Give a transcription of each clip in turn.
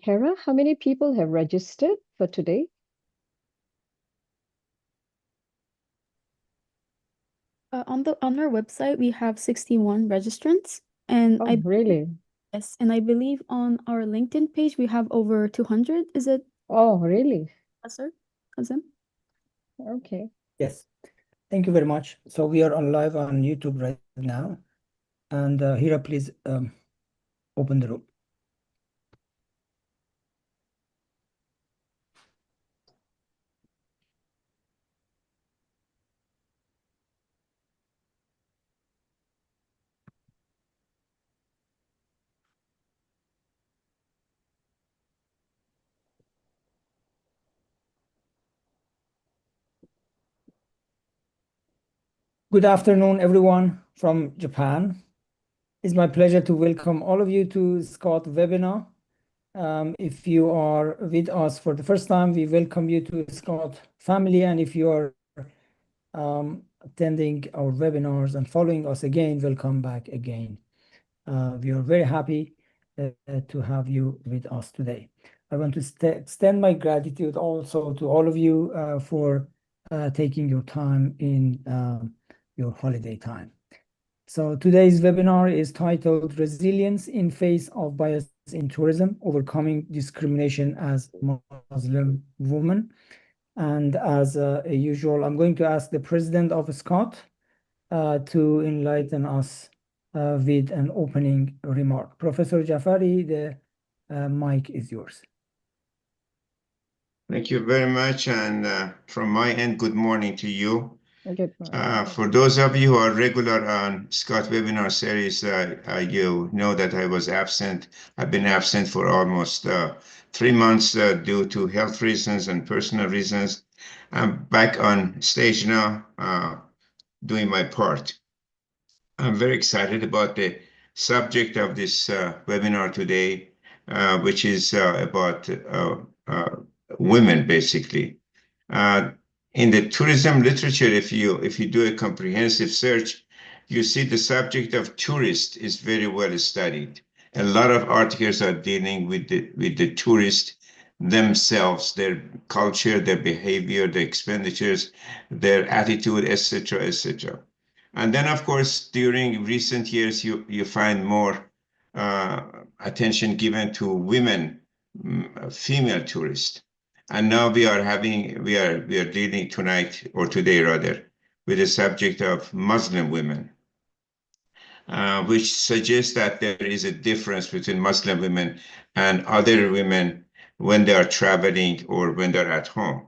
Hera, how many people have registered for today? On our website, we have 61 registrants, and Oh, really? yes, and I believe on our LinkedIn page we have over 200. Is it, Oh, really? sir, Kazem? Okay. Yes, thank you very much. So we are on live on YouTube right now. And Hira, please open the room. Good afternoon, everyone from Japan. It's my pleasure to welcome all of you to Scott webinar. If you are with us for the first time, we welcome you to Scott family. And if you are attending our webinars and following us again, welcome back again. We are very happy to have you with us today. I want to extend my gratitude also to all of you for taking your time in your holiday time. So today's webinar is titled Resilience in Face of Bias in Tourism, Overcoming Discrimination as Muslim Woman. And as usual, I'm going to ask the president of Scott to enlighten us with an opening remark. Professor Jafari, the mic is yours. Thank you very much. And from my end, good morning to you. Good morning. For those of you who are regular on Scott webinar series, you know that I was absent. I've been absent for almost 3 months due to health reasons and personal reasons. I'm back on stage now, doing my part. I'm very excited about the subject of this webinar today, which is about women, basically. In the tourism literature, if you do a comprehensive search, you see the subject of tourist is very well studied. A lot of articles are dealing with the tourist themselves, their culture, their behavior, their expenditures, their attitude, etc., etc. And then, of course, during recent years, you find more attention given to women, female tourists. And now we are dealing tonight, or today rather, with the subject of Muslim women, which suggests that there is a difference between Muslim women and other women when they are traveling or when they're at home.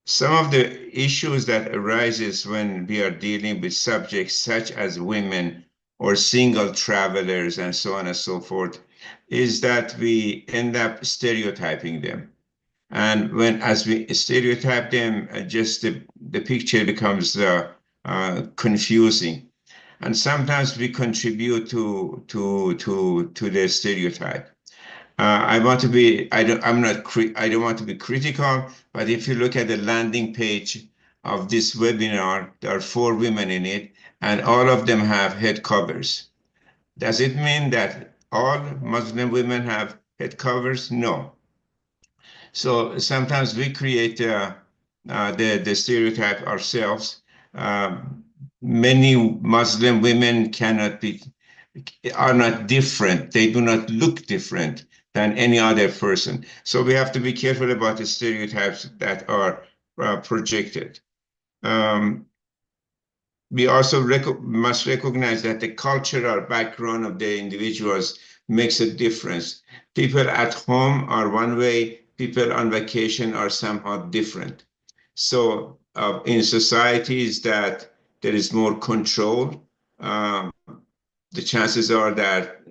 Some of the issues that arises when we are dealing with subjects such as women or single travelers and so on and so forth is that we end up stereotyping them. And as we stereotype them, just the picture becomes confusing. And sometimes we contribute to the stereotype. I want to be, I don't want to be critical, but if you look at the landing page of this webinar, there are 4 women in it, and all of them have head covers. Does it mean that all Muslim women have head covers? No. So sometimes we create the stereotype ourselves. Many Muslim women are not different. They do not look different than any other person. So we have to be careful about the stereotypes that are projected. We also must recognize that the cultural background of the individuals makes a difference. People at home are one way, people on vacation are somehow different. So in societies that there is more control, the chances are that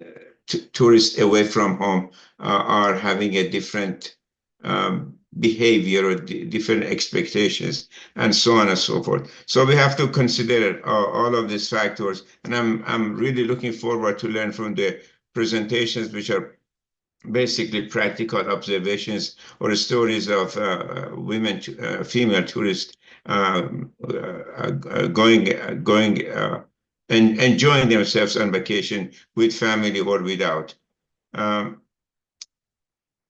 tourists away from home are having a different behavior or different expectations, and so on and so forth. So we have to consider all of these factors, and I'm really looking forward to learn from the presentations, which are basically practical observations or stories of female tourists going and enjoying themselves on vacation with family or without.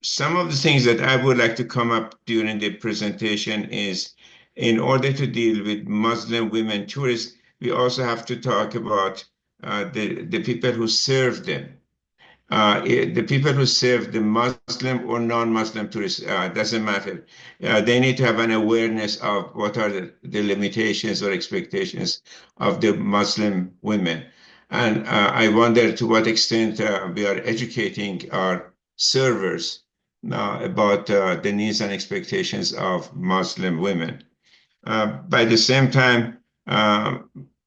Some of the things that I would like to come up during the presentation is, in order to deal with Muslim women tourists, we also have to talk about the people who serve them. The people who serve the Muslim or non-Muslim tourists, doesn't matter. They need to have an awareness of what are the limitations or expectations of the Muslim women. And I wonder to what extent we are educating our servers about the needs and expectations of Muslim women. By the same time,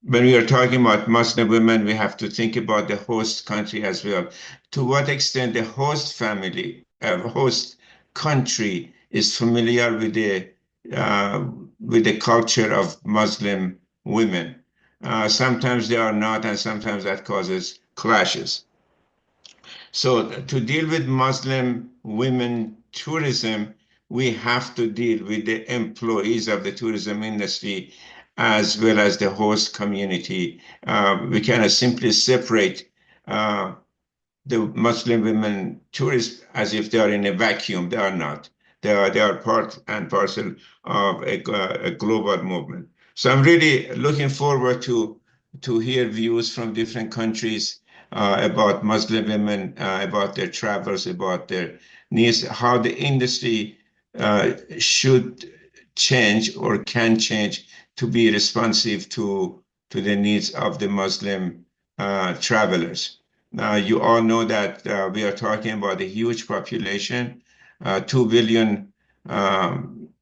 when we are talking about Muslim women, we have to think about the host country as well. To what extent the host family, host country is familiar with the culture of Muslim women. Sometimes they are not, and sometimes that causes clashes. So to deal with Muslim women tourism, we have to deal with the employees of the tourism industry as well as the host community. We cannot simply separate the Muslim women tourists as if they are in a vacuum. They are not. They are part and parcel of a global movement. So I'm really looking forward to hear views from different countries about Muslim women, about their travels, about their needs, how the industry should change or can change to be responsive to the needs of the Muslim travelers. Now, you all know that we are talking about a huge population. 2 billion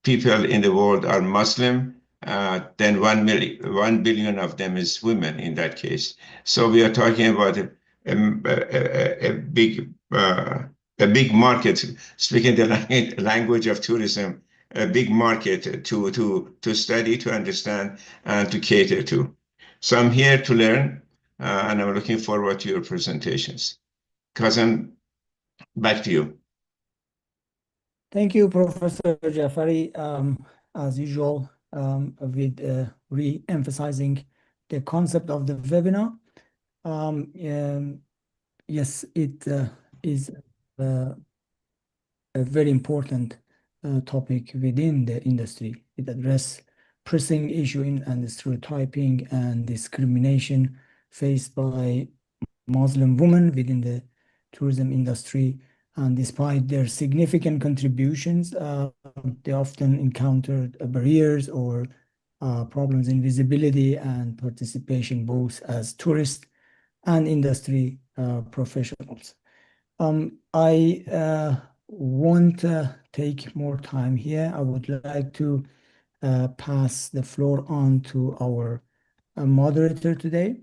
people in the world are Muslim. Then 1 billion of them is women in that case. So we are talking about a big market, speaking the language of tourism, a big market to study, to understand, and to cater to. So I'm here to learn, and I'm looking forward to your presentations. Kazem, back to you. Thank you, Professor Jafari. As usual, with re-emphasizing the concept of the webinar. Yes, it is a very important topic within the industry. It addresses pressing issue and stereotyping and discrimination faced by Muslim women within the tourism industry. And despite their significant contributions, they often encountered barriers or problems in visibility and participation, both as tourists and industry professionals. I won't take more time here. I would like to pass the floor on to our moderator today,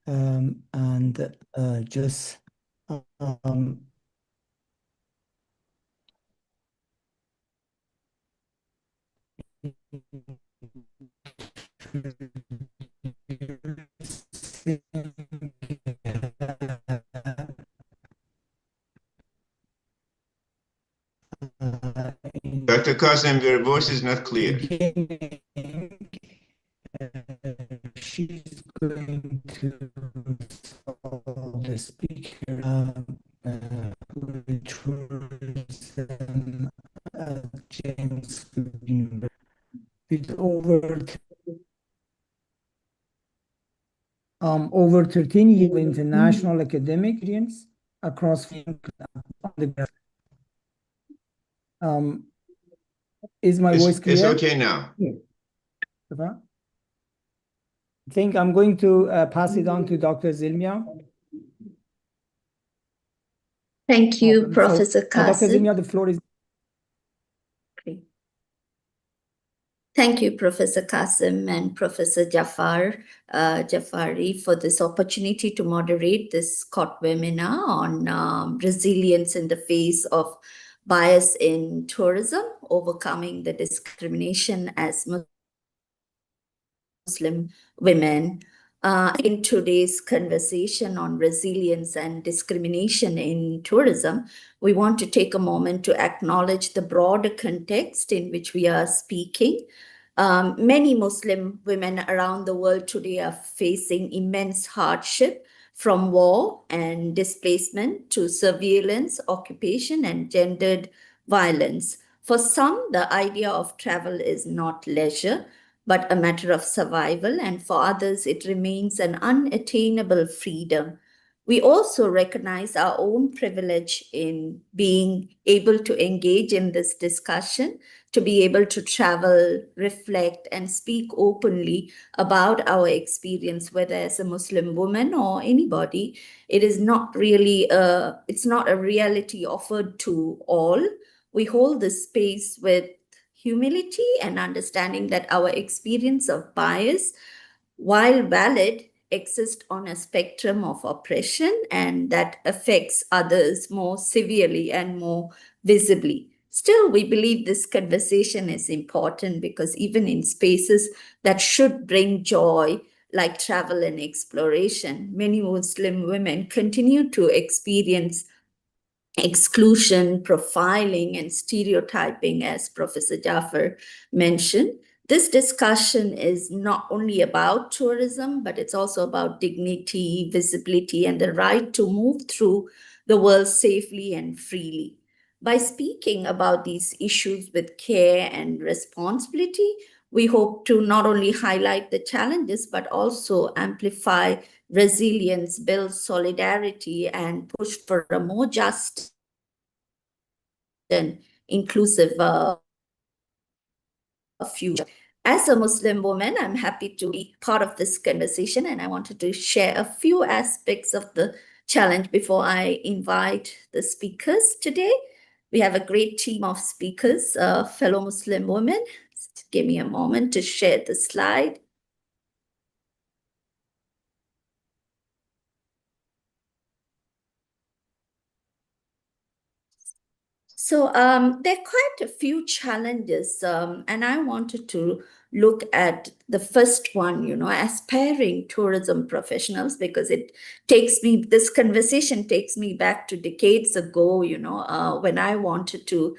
and just Dr. Kazem, your voice is not clear. She's going to solve the speaker tourism at James University with over 13 years of international academic experience across is my voice clear? It's okay now. Yeah. I think I'm going to pass it on to Dr. Zilmia. Thank you, Professor Dr. Kazem. Zilmia, the floor is. Thank you, Professor Qasim and Professor Jafari, for this opportunity to moderate this COT webinar on resilience in the face of bias in tourism, overcoming the discrimination as Muslim women. In today's conversation on resilience and discrimination in tourism, we want to take a moment to acknowledge the broader context in which we are speaking. Many Muslim women around the world today are facing immense hardship, from war and displacement to surveillance, occupation, and gendered violence. For some, the idea of travel is not leisure, but a matter of survival, and for others, it remains an unattainable freedom. We also recognize our own privilege in being able to engage in this discussion, to be able to travel, reflect, and speak openly about our experience, whether as a Muslim woman or anybody. It is not really it's not a reality offered to all. We hold this space with humility and understanding that our experience of bias, while valid, exist on a spectrum of oppression and that affects others more severely and more visibly. Still, we believe this conversation is important because even in spaces that should bring joy, like travel and exploration, many Muslim women continue to experience exclusion, profiling, and stereotyping, as Professor Jaffer mentioned. This discussion is not only about tourism, but it's also about dignity, visibility, and the right to move through the world safely and freely. By speaking about these issues with care and responsibility, we hope to not only highlight the challenges, but also amplify resilience, build solidarity, and push for a more just and inclusive future. As a Muslim woman, I'm happy to be part of this conversation, and I wanted to share a few aspects of the challenge before I invite the speakers today. We have a great team of speakers, fellow Muslim women. Just give me a moment to share the slide. So there are quite a few challenges, and I wanted to look at the first one, aspiring tourism professionals, because this conversation takes me back to decades ago, when I wanted to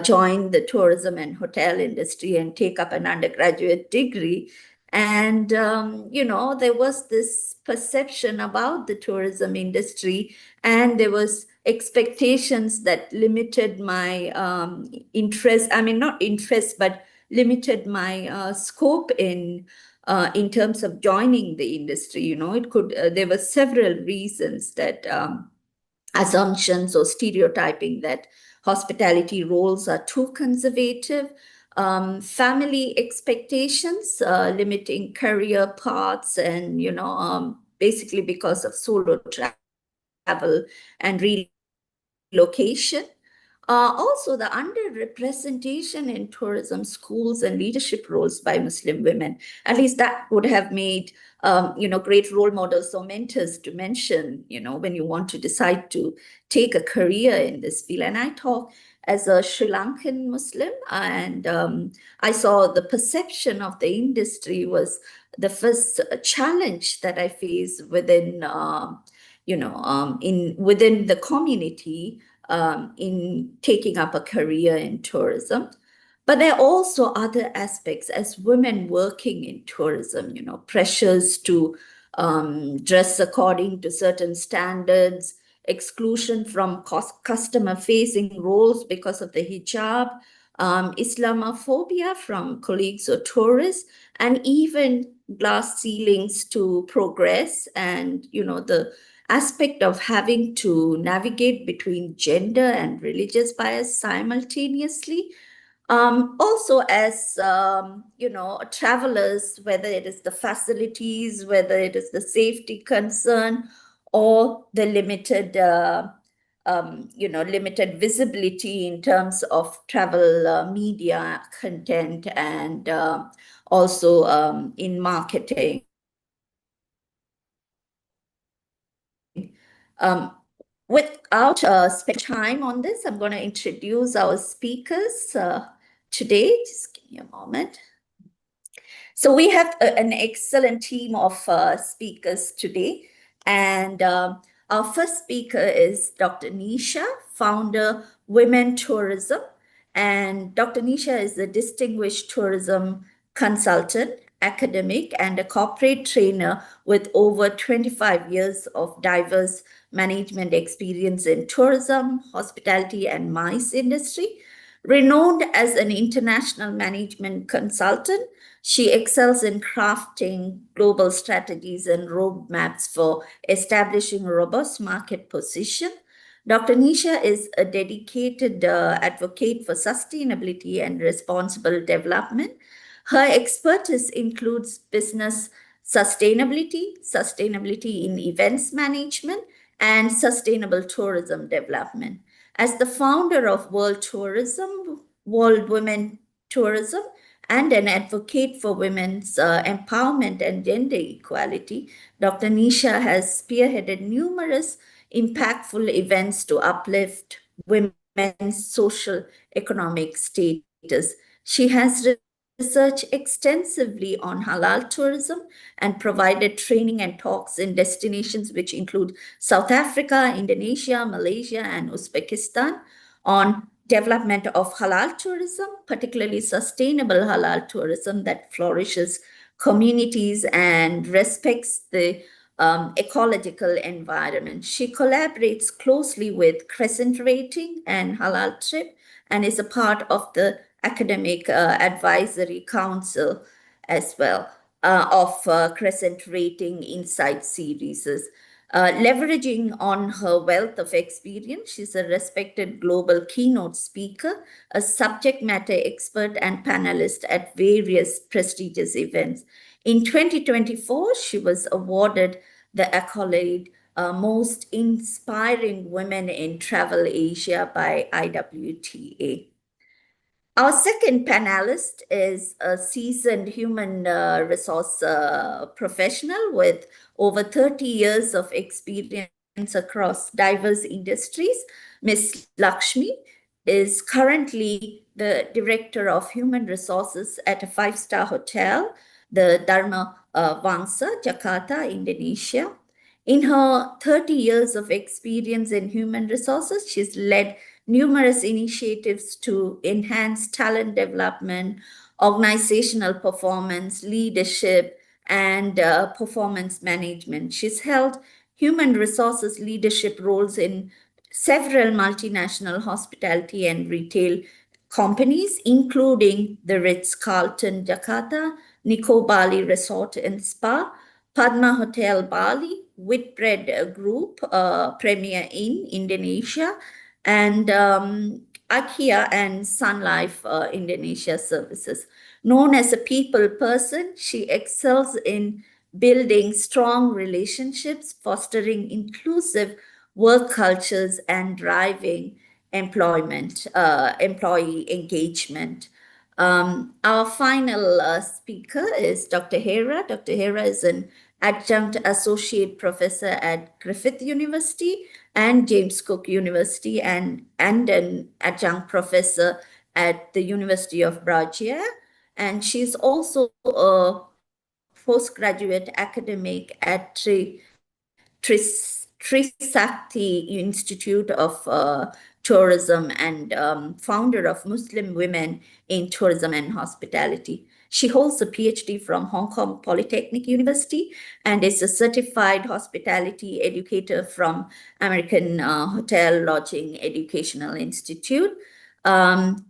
join the tourism and hotel industry and take up an undergraduate degree. And, there was this perception about the tourism industry, and there was expectations that limited my interest. I mean, not interest, but limited my scope in terms of joining the industry. There were several reasons that assumptions or stereotyping that hospitality roles are too conservative, family expectations, limiting career paths, and basically because of solo travel and relocation. Also, the underrepresentation in tourism schools and leadership roles by Muslim women. At least that would have made, great role models or mentors to mention, when you want to decide to take a career in this field. And I talk as a Sri Lankan Muslim, and I saw the perception of the industry was the first challenge that I faced within, within the community, in taking up a career in tourism. But there are also other aspects as women working in tourism, pressures to dress according to certain standards, exclusion from customer-facing roles because of the hijab, Islamophobia from colleagues or tourists, and even glass ceilings to progress, and the aspect of having to navigate between gender and religious bias simultaneously. Also, as travelers, whether it is the facilities, whether it is the safety concern, or the limited limited visibility in terms of travel media content and also in marketing. Without spending time on this, I'm going to introduce our speakers today. Just give me a moment. So we have an excellent team of speakers today. And our first speaker is Dr. Nisha, founder, Women Tourism. And Dr. Nisha is a distinguished tourism consultant, academic, and a corporate trainer with over 25 years of diverse management experience in tourism, hospitality, and MICE industry. Renowned as an international management consultant, she excels in crafting global strategies and roadmaps for establishing a robust market position. Dr. Nisha is a dedicated advocate for sustainability and responsible development. Her expertise includes business sustainability, sustainability in events management, and sustainable tourism development. As the founder of World Tourism, World Women Tourism, and an advocate for women's empowerment and gender equality, Dr. Nisha has spearheaded numerous impactful events to uplift women's social economic status. She has researched extensively on halal tourism and provided training and talks in destinations which include South Africa, Indonesia, Malaysia, and Uzbekistan on development of halal tourism, particularly sustainable halal tourism that flourishes communities and respects the ecological environment. She collaborates closely with Crescent Rating and Halal Trip and is a part of the Academic Advisory Council as well of Crescent Rating Insight series. Leveraging on her wealth of experience, she's a respected global keynote speaker, a subject matter expert, and panelist at various prestigious events. In 2024, she was awarded the accolade Most Inspiring Women in Travel Asia by IWTA. Our second panelist is a seasoned human resource professional with over 30 years of experience across diverse industries. Ms. Lakshmi is currently the Director of Human Resources at a five-star hotel, the Dharma Wangsa, Jakarta, Indonesia. In her 30 years of experience in human resources, she's led numerous initiatives to enhance talent development, organizational performance, leadership, and performance management. She's held human resources leadership roles in several multinational hospitality and retail companies, including the Ritz-Carlton Jakarta, Nico Bali Resort and Spa, Padma Hotel Bali, Whitbread Group, Premier Inn, Indonesia, and IKEA and Sun Life Indonesia Services. Known as a people person, she excels in building strong relationships, fostering inclusive work cultures, and driving employee engagement. Our final speaker is Dr. Hera. Dr. Hera is an adjunct associate professor at Griffith University and James Cook University and an adjunct professor at the University of Braga. And she's also a postgraduate academic at Trisakti Institute of Tourism and founder of Muslim Women in Tourism and Hospitality. She holds a PhD from Hong Kong Polytechnic University and is a certified hospitality educator from American Hotel Lodging Educational Institute.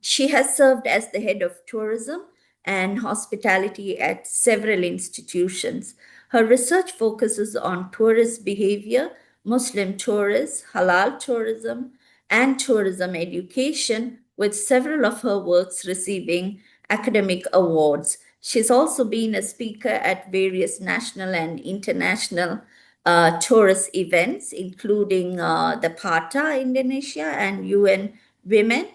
She has served as the head of tourism and hospitality at several institutions. Her research focuses on tourist behavior, Muslim tourists, halal tourism, and tourism education, with several of her works receiving academic awards. She's also been a speaker at various national and international tourist events, including the PATA Indonesia and UN Women.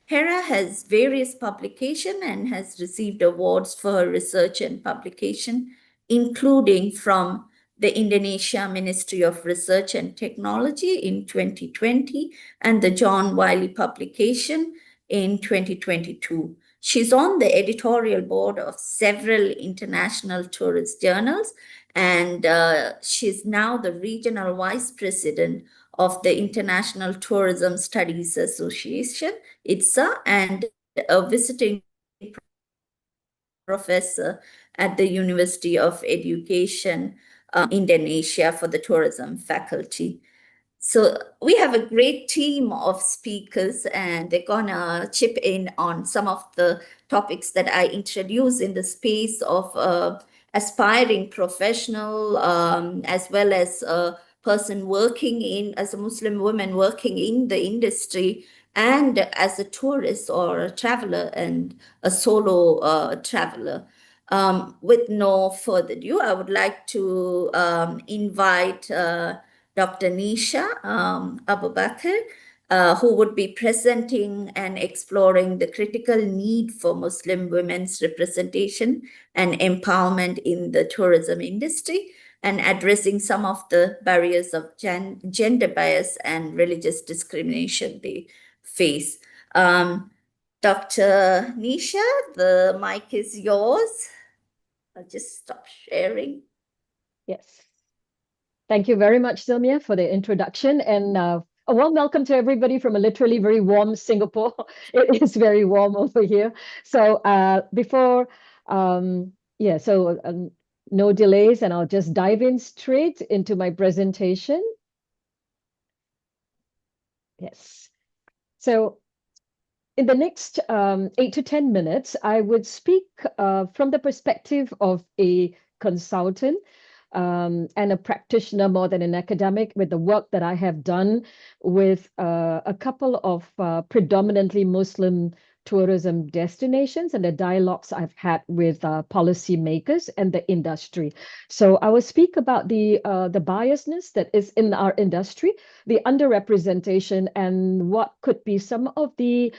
Hera has various publications and has received awards for her research and publication, including from the Indonesia Ministry of Research and Technology in 2020 and the John Wiley publication in 2022. She's on the editorial board of several international tourist journals, and she's now the regional vice president of the International Tourism Studies Association, ITSA, and a visiting professor at the University of Education, Indonesia, for the tourism faculty. So we have a great team of speakers, and they're gonna chip in on some of the topics that I introduced in the space of aspiring professional, as well as a person working in, as a Muslim woman working in the industry, and as a tourist or a traveler and a solo traveler. With no further ado, I would like to invite Dr. Nisha Abu Bakr, who would be presenting and exploring the critical need for Muslim women's representation and empowerment in the tourism industry, and addressing some of the barriers of gender bias and religious discrimination they face. Dr. Nisha, the mic is yours. I'll just stop sharing. Yes. Thank you very much, Sylvia, for the introduction, and a warm welcome to everybody from a literally very warm Singapore. It is very warm over here. So no delays, and I'll just dive in straight into my presentation. Yes. So in the next 8 to 10 minutes, I would speak from the perspective of a consultant and a practitioner more than an academic, with the work that I have done with a couple of predominantly Muslim tourism destinations and the dialogues I've had with policymakers and the industry. So I will speak about the biasness that is in our industry, the underrepresentation, and what could be some of the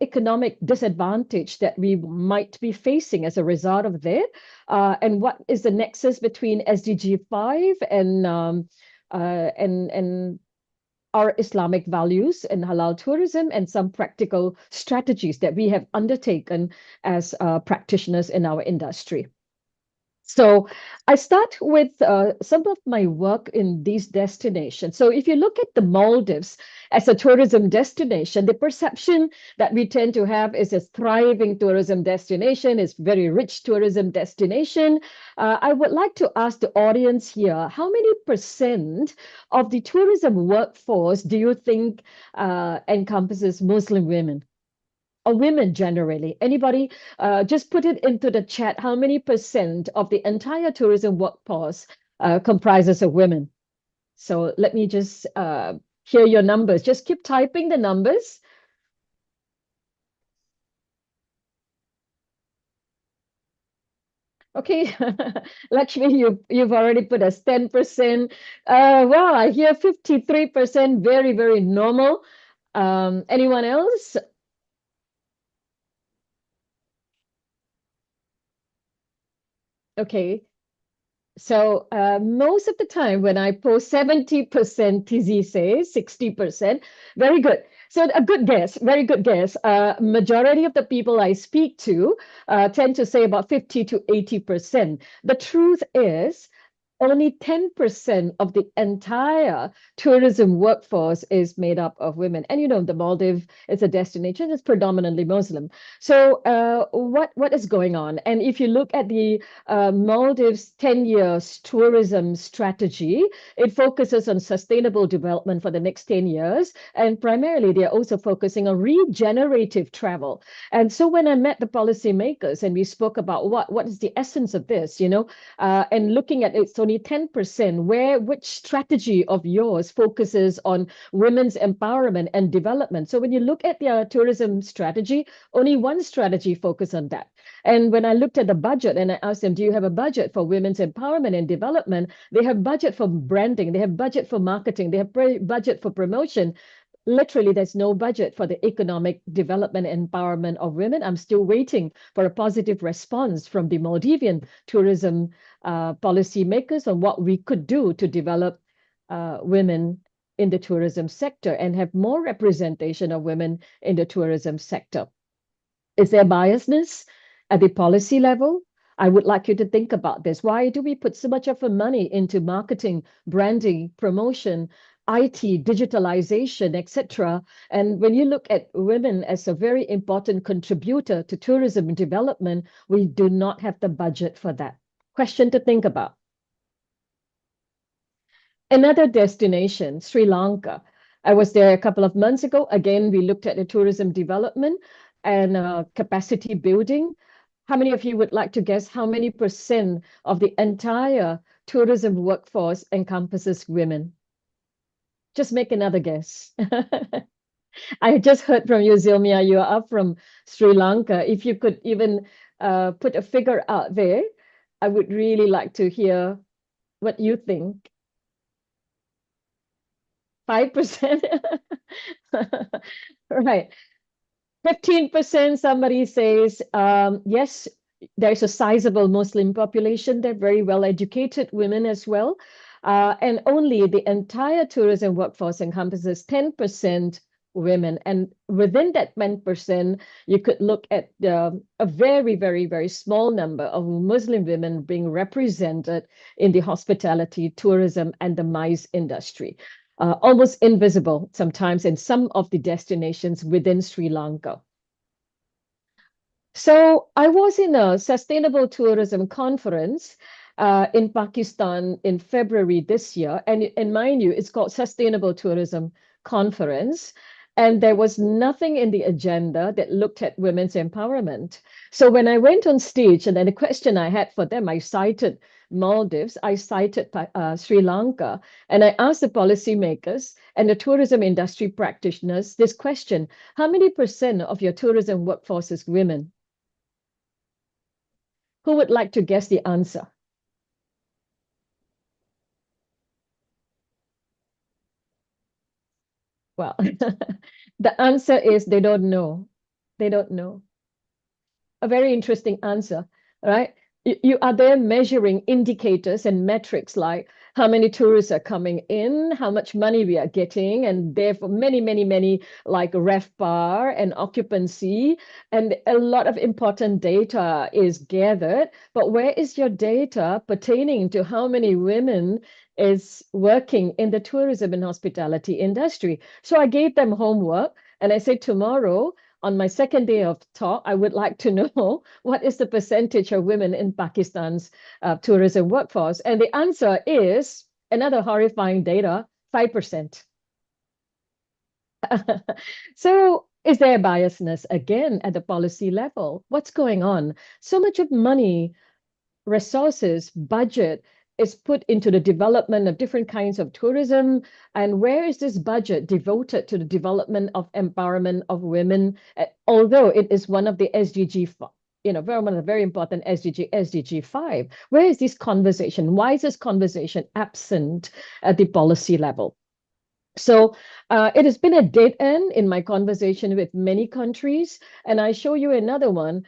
economic disadvantage that we might be facing as a result of that, and what is the nexus between SDG 5 and our Islamic values and halal tourism, and some practical strategies that we have undertaken as practitioners in our industry. So I start with some of my work in these destinations. So if you look at the Maldives as a tourism destination, the perception that we tend to have is a thriving tourism destination, is very rich tourism destination. I would like to ask the audience here, how many % of the tourism workforce do you think encompasses Muslim women? Or women generally? Anybody? Just put it into the chat. How many % of the entire tourism workforce comprises of women? So let me just hear your numbers. Just keep typing the numbers. Okay, Lakshmi, you've already put us 10%. Well, I hear 53%, very, very normal. Anyone else? Okay, so most of the time when I post 70%, TZ says 60%. Very good. So a good guess, very good guess. Majority of the people I speak to tend to say about 50 to 80%. The truth is, only 10% of the entire tourism workforce is made up of women. And you know, the Maldives is a destination that's predominantly Muslim. So what is going on? And if you look at the Maldives 10-year tourism strategy, it focuses on sustainable development for the next 10 years. And primarily, they're also focusing on regenerative travel. And so when I met the policymakers and we spoke about what is the essence of this, you know, and looking at it, so only 10%. Which strategy of yours focuses on women's empowerment and development? So when you look at their tourism strategy, only one strategy focus on that. And when I looked at the budget and I asked them, do you have a budget for women's empowerment and development? They have budget for branding, they have budget for marketing, they have budget for promotion. Literally, there's no budget for the economic development and empowerment of women. I'm still waiting for a positive response from the Maldivian tourism policymakers on what we could do to develop women in the tourism sector and have more representation of women in the tourism sector. Is there biasness at the policy level? I would like you to think about this. Why do we put so much of our money into marketing, branding, promotion, IT, digitalization, etc.? And when you look at women as a very important contributor to tourism and development, we do not have the budget for that. Question to think about. Another destination, Sri Lanka. I was there a couple of months ago. Again, we looked at the tourism development and capacity building. How many of you would like to guess how many % of the entire tourism workforce encompasses women? Just make another guess. I just heard from you, Zilmia, you are up from Sri Lanka. If you could even put a figure out there, I would really like to hear what you think. 5%? Right. 15%, somebody says, yes, there's a sizable Muslim population. They're very well-educated women as well. And only the entire tourism workforce encompasses 10% women. And within that 10%, you could look at a very, very, very small number of Muslim women being represented in the hospitality, tourism, and the MICE industry. Almost invisible sometimes in some of the destinations within Sri Lanka. So I was in a sustainable tourism conference in Pakistan in February this year. And mind you, it's called Sustainable Tourism Conference. And there was nothing in the agenda that looked at women's empowerment. So when I went on stage, and then the question I had for them, I cited Maldives, I cited Sri Lanka, and I asked the policymakers and the tourism industry practitioners this question: how many % of your tourism workforce is women? Who would like to guess the answer? Well, the answer is they don't know. They don't know. A very interesting answer, right? You are there measuring indicators and metrics like how many tourists are coming in, how much money we are getting, and therefore many like RevPAR and occupancy, and a lot of important data is gathered. But where is your data pertaining to how many women is working in the tourism and hospitality industry? So I gave them homework and I said, tomorrow, on my second day of talk, I would like to know what is the percentage of women in Pakistan's tourism workforce. And the answer is, another horrifying data, 5%. So is there biasness again at the policy level? What's going on? So much of money, resources, budget is put into the development of different kinds of tourism. And where is this budget devoted to the development of empowerment of women? Although it is one of the SDG, one of the very important SDG 5. Where is this conversation? Why is this conversation absent at the policy level? So it has been a dead end in my conversation with many countries. And I show you another one.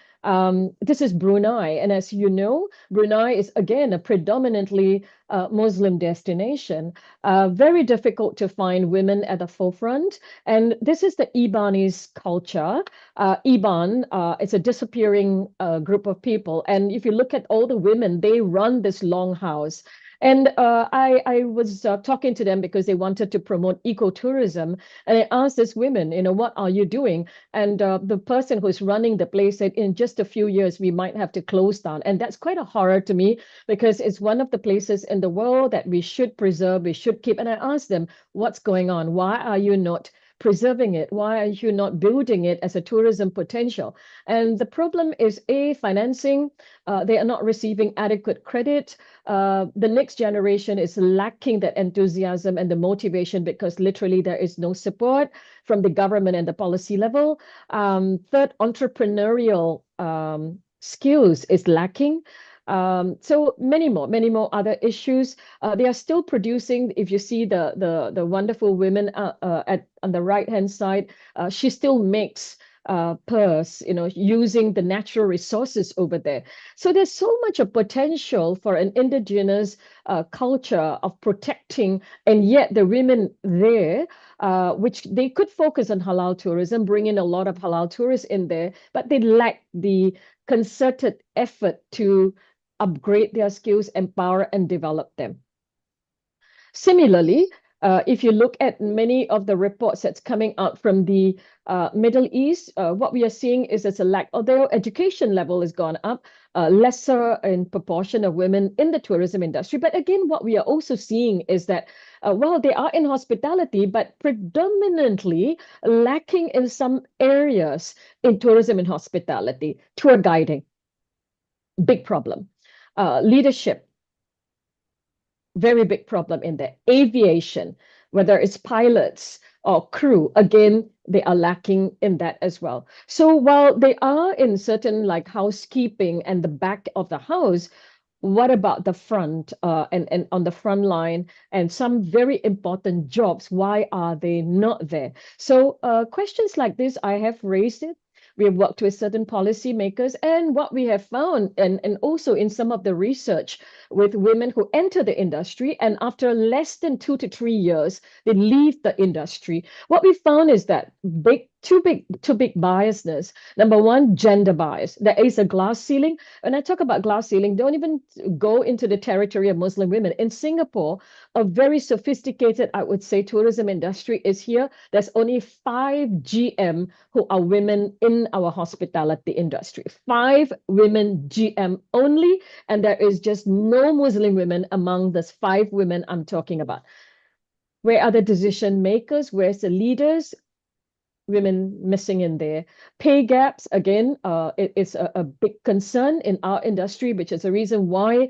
This is Brunei. And as you know, Brunei is, again, a predominantly Muslim destination. Very difficult to find women at the forefront. And this is the Ibanese culture. Iban, it's a disappearing group of people. And if you look at all the women, they run this longhouse. And I was talking to them because they wanted to promote ecotourism. And I asked these women, what are you doing? And the person who's running the place said, in just a few years, we might have to close down. And that's quite a horror to me because it's one of the places in the world that we should preserve, we should keep. And I asked them, what's going on? Why are you not preserving it? Why are you not building it as a tourism potential? And the problem is financing. They are not receiving adequate credit. The next generation is lacking that enthusiasm and the motivation because literally there is no support from the government and the policy level. Third, entrepreneurial skills is lacking. So many more other issues. They are still producing. If you see the wonderful women on the right hand side, she still makes purse, using the natural resources over there. So there's so much of potential for an indigenous culture of protecting, and yet the women there, which they could focus on halal tourism, bring in a lot of halal tourists in there, but they lack the concerted effort to upgrade their skills, empower and develop them. Similarly, if you look at many of the reports that's coming out from the Middle East, what we are seeing is there's a lack, although education level has gone up, lesser in proportion of women in the tourism industry. But again, what we are also seeing is that while they are in hospitality, but predominantly lacking in some areas in tourism and hospitality. Tour guiding, big problem. Leadership, very big problem in there. Aviation, whether it's pilots or crew, again, they are lacking in that as well. So while they are in certain like housekeeping and the back of the house, what about the front and on the front line and some very important jobs? Why are they not there? So questions like this, I have raised it. We have worked with certain policymakers, and what we have found, and also in some of the research with women who enter the industry, and after less than 2 to 3 years, they leave the industry. What we found is that two big biasness. Number one, gender bias. There is a glass ceiling. When I talk about glass ceiling, don't even go into the territory of Muslim women. In Singapore, a very sophisticated, I would say, tourism industry is here. There's only 5 GM who are women in our hospitality industry. 5 women GM only, and there is just no Muslim women among those 5 women I'm talking about. Where are the decision makers? Where's the leaders? Women missing in there. Pay gaps, again, it is a big concern in our industry, which is the reason why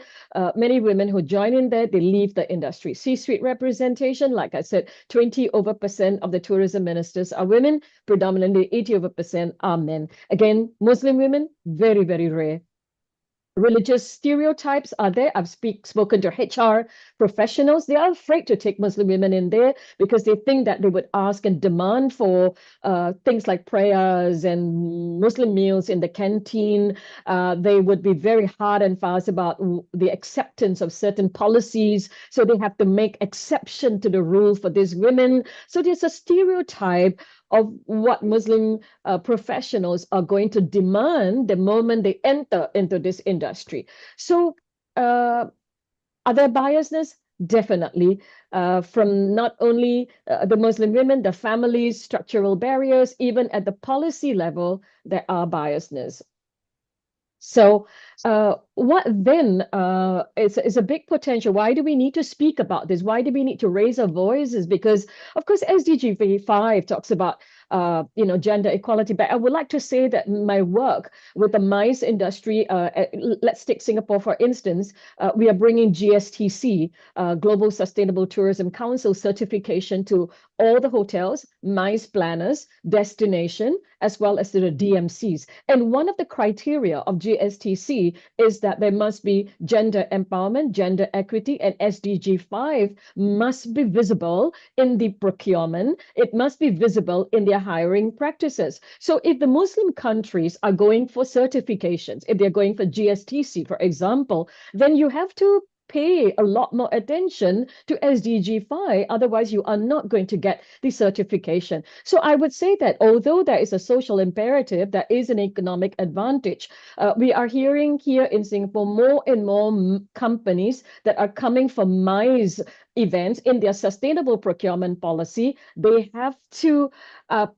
many women who join in there, they leave the industry. C-suite representation, like I said, 20% of the tourism ministers are women, predominantly 80% are men. Again, Muslim women, very, very rare. Religious stereotypes are there. I've spoken to HR professionals. They are afraid to take Muslim women in there because they think that they would ask and demand for things like prayers and Muslim meals in the canteen. They would be very hard and fast about the acceptance of certain policies. So they have to make exception to the rule for these women. So there's a stereotype of what Muslim professionals are going to demand the moment they enter into this industry. So are there biasness? Definitely. From not only the Muslim women, the families, structural barriers, even at the policy level, there are biasness. So what then is a big potential? Why do we need to speak about this? Why do we need to raise our voices? Because, of course, SDG 5 talks about gender equality. But I would like to say that my work with the MICE industry, let's take Singapore, for instance, we are bringing GSTC, Global Sustainable Tourism Council certification to all the hotels, MICE planners, destination, as well as to the DMCs. And one of the criteria of GSTC is that there must be gender empowerment, gender equity, and SDG 5 must be visible in the procurement. It must be visible in their hiring practices. So if the Muslim countries are going for certifications, if they're going for GSTC, for example, then you have to pay a lot more attention to SDG 5. Otherwise, you are not going to get the certification. So I would say that although there is a social imperative, there is an economic advantage. We are hearing here in Singapore more and more companies that are coming from MICE events in their sustainable procurement policy, they have to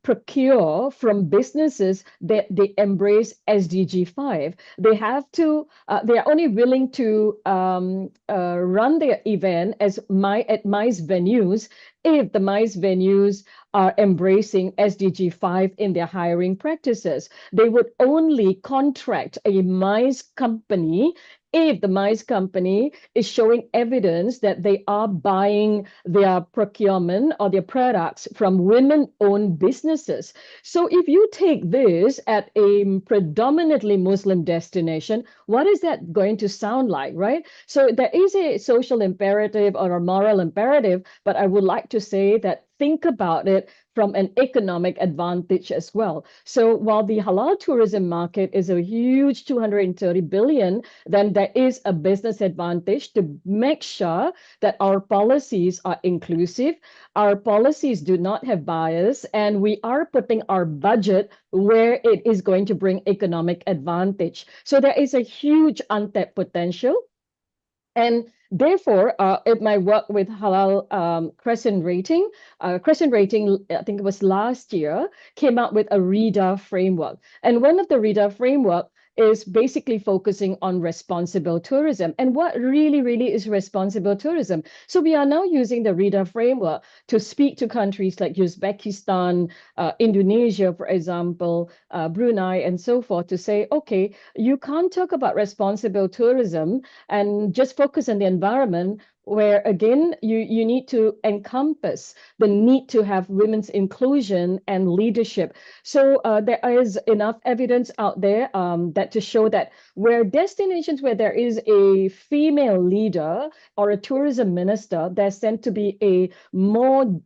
procure from businesses that they embrace SDG 5. They have to, they are only willing to run their event at MICE venues if the MICE venues are embracing SDG 5 in their hiring practices. They would only contract a MICE company if the MICE company is showing evidence that they are buying their procurement or their products from women-owned businesses. So if you take this at a predominantly Muslim destination, what is that going to sound like, right? So there is a social imperative or a moral imperative, but I would like to say that think about it from an economic advantage as well. So while the halal tourism market is a huge 230 billion, then there is a business advantage to make sure that our policies are inclusive, our policies do not have bias, and we are putting our budget where it is going to bring economic advantage. So there is a huge untapped potential. And therefore, in my work with Halal Crescent Rating, I think it was last year, came out with a REDA framework. And one of the REDA framework is basically focusing on responsible tourism. And what really is responsible tourism? So we are now using the REDA framework to speak to countries like Uzbekistan, Indonesia, for example, Brunei, and so forth, to say, okay, you can't talk about responsible tourism and just focus on the environment, where again, you need to encompass the need to have women's inclusion and leadership. So there is enough evidence out there that to show that where destinations where there is a female leader or a tourism minister, there's tend to be a more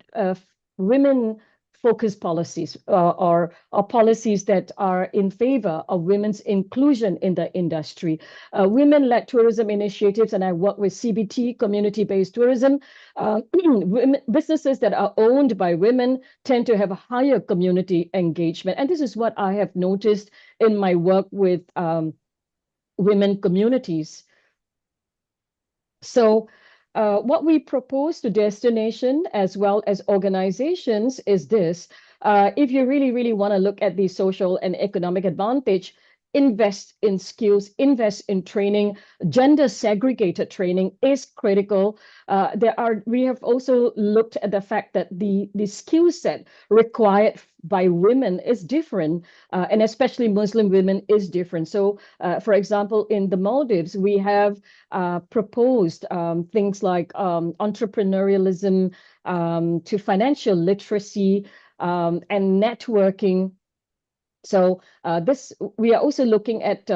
women focused policies or policies that are in favor of women's inclusion in the industry. Women-led tourism initiatives, and I work with CBT, community-based tourism. Businesses that are owned by women tend to have a higher community engagement. And this is what I have noticed in my work with women communities. So what we propose to destination as well as organizations is this. If you really want to look at the social and economic advantage, invest in skills, invest in training. Gender segregated training is critical. We have also looked at the fact that the skill set required by women is different, and especially Muslim women is different. So, for example, in the Maldives, we have proposed things like entrepreneurialism to financial literacy and networking. So we are also looking at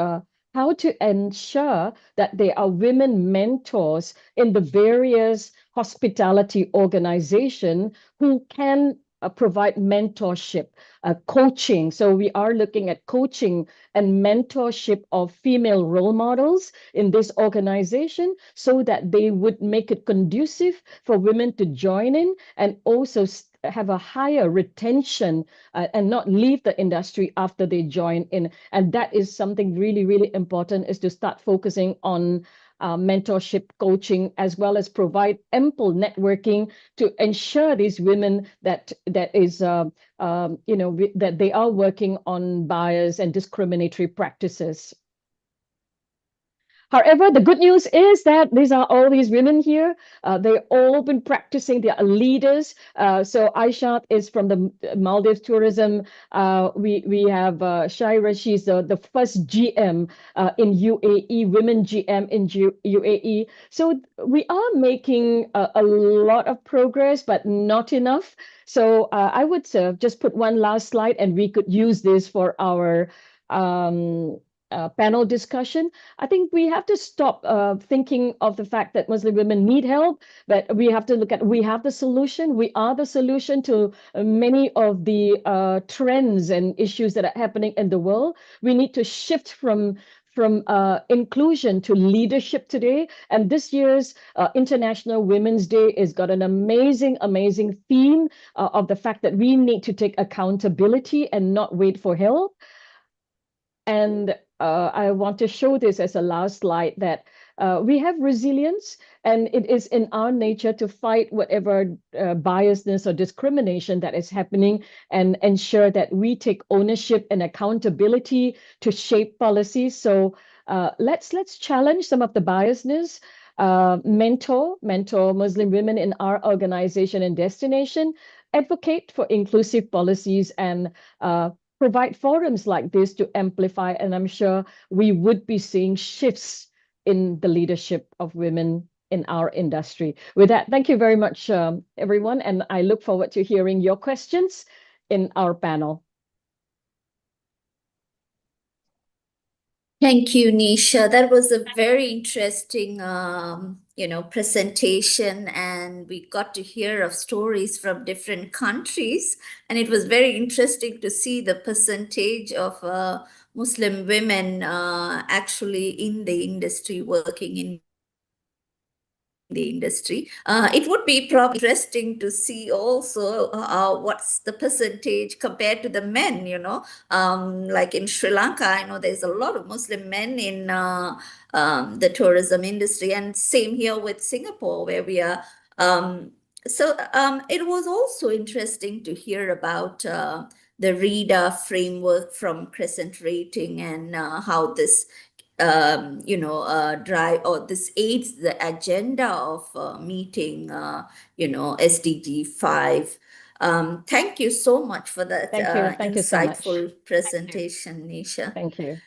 how to ensure that there are women mentors in the various hospitality organizations who can provide mentorship, coaching. So we are looking at coaching and mentorship of female role models in this organization so that they would make it conducive for women to join in and also have a higher retention and not leave the industry after they join in. And that is something really important, is to start focusing on mentorship, coaching, as well as provide ample networking to ensure these women that they are working on bias and discriminatory practices. However, the good news is that these are all these women here. They've all been practicing. They are leaders. So Aishat is from the Maldives tourism. We have Shaira. She's the first GM in UAE, women GM in UAE. So we are making a lot of progress, but not enough. So I would just put one last slide, and we could use this for our panel discussion. I think we have to stop thinking of the fact that Muslim women need help, but we have to look at, we have the solution. We are the solution to many of the trends and issues that are happening in the world. We need to shift from inclusion to leadership today. And this year's International Women's Day has got an amazing theme of the fact that we need to take accountability and not wait for help. And I want to show this as a last slide, that we have resilience, and it is in our nature to fight whatever biasness or discrimination that is happening and ensure that we take ownership and accountability to shape policies. So let's challenge some of the biasness. Mentor Muslim women in our organization and destination, advocate for inclusive policies, and provide forums like this to amplify. And I'm sure we would be seeing shifts in the leadership of women in our industry. With that, thank you very much, everyone. And I look forward to hearing your questions in our panel. Thank you, Nisha. That was a very interesting, presentation, and we got to hear of stories from different countries. And it was very interesting to see the percentage of Muslim women actually in the industry, working in the industry. It would be probably interesting to see also what's the percentage compared to the men, like in Sri Lanka, I know there's a lot of Muslim men in the tourism industry, and same here with Singapore, where we are. It was also interesting to hear about the REDA framework from Crescent Rating and how this drive, or this aids the agenda of meeting, SDG 5. Thank you so much for that Thank you so much. insightful presentation, Nisha. Thank you.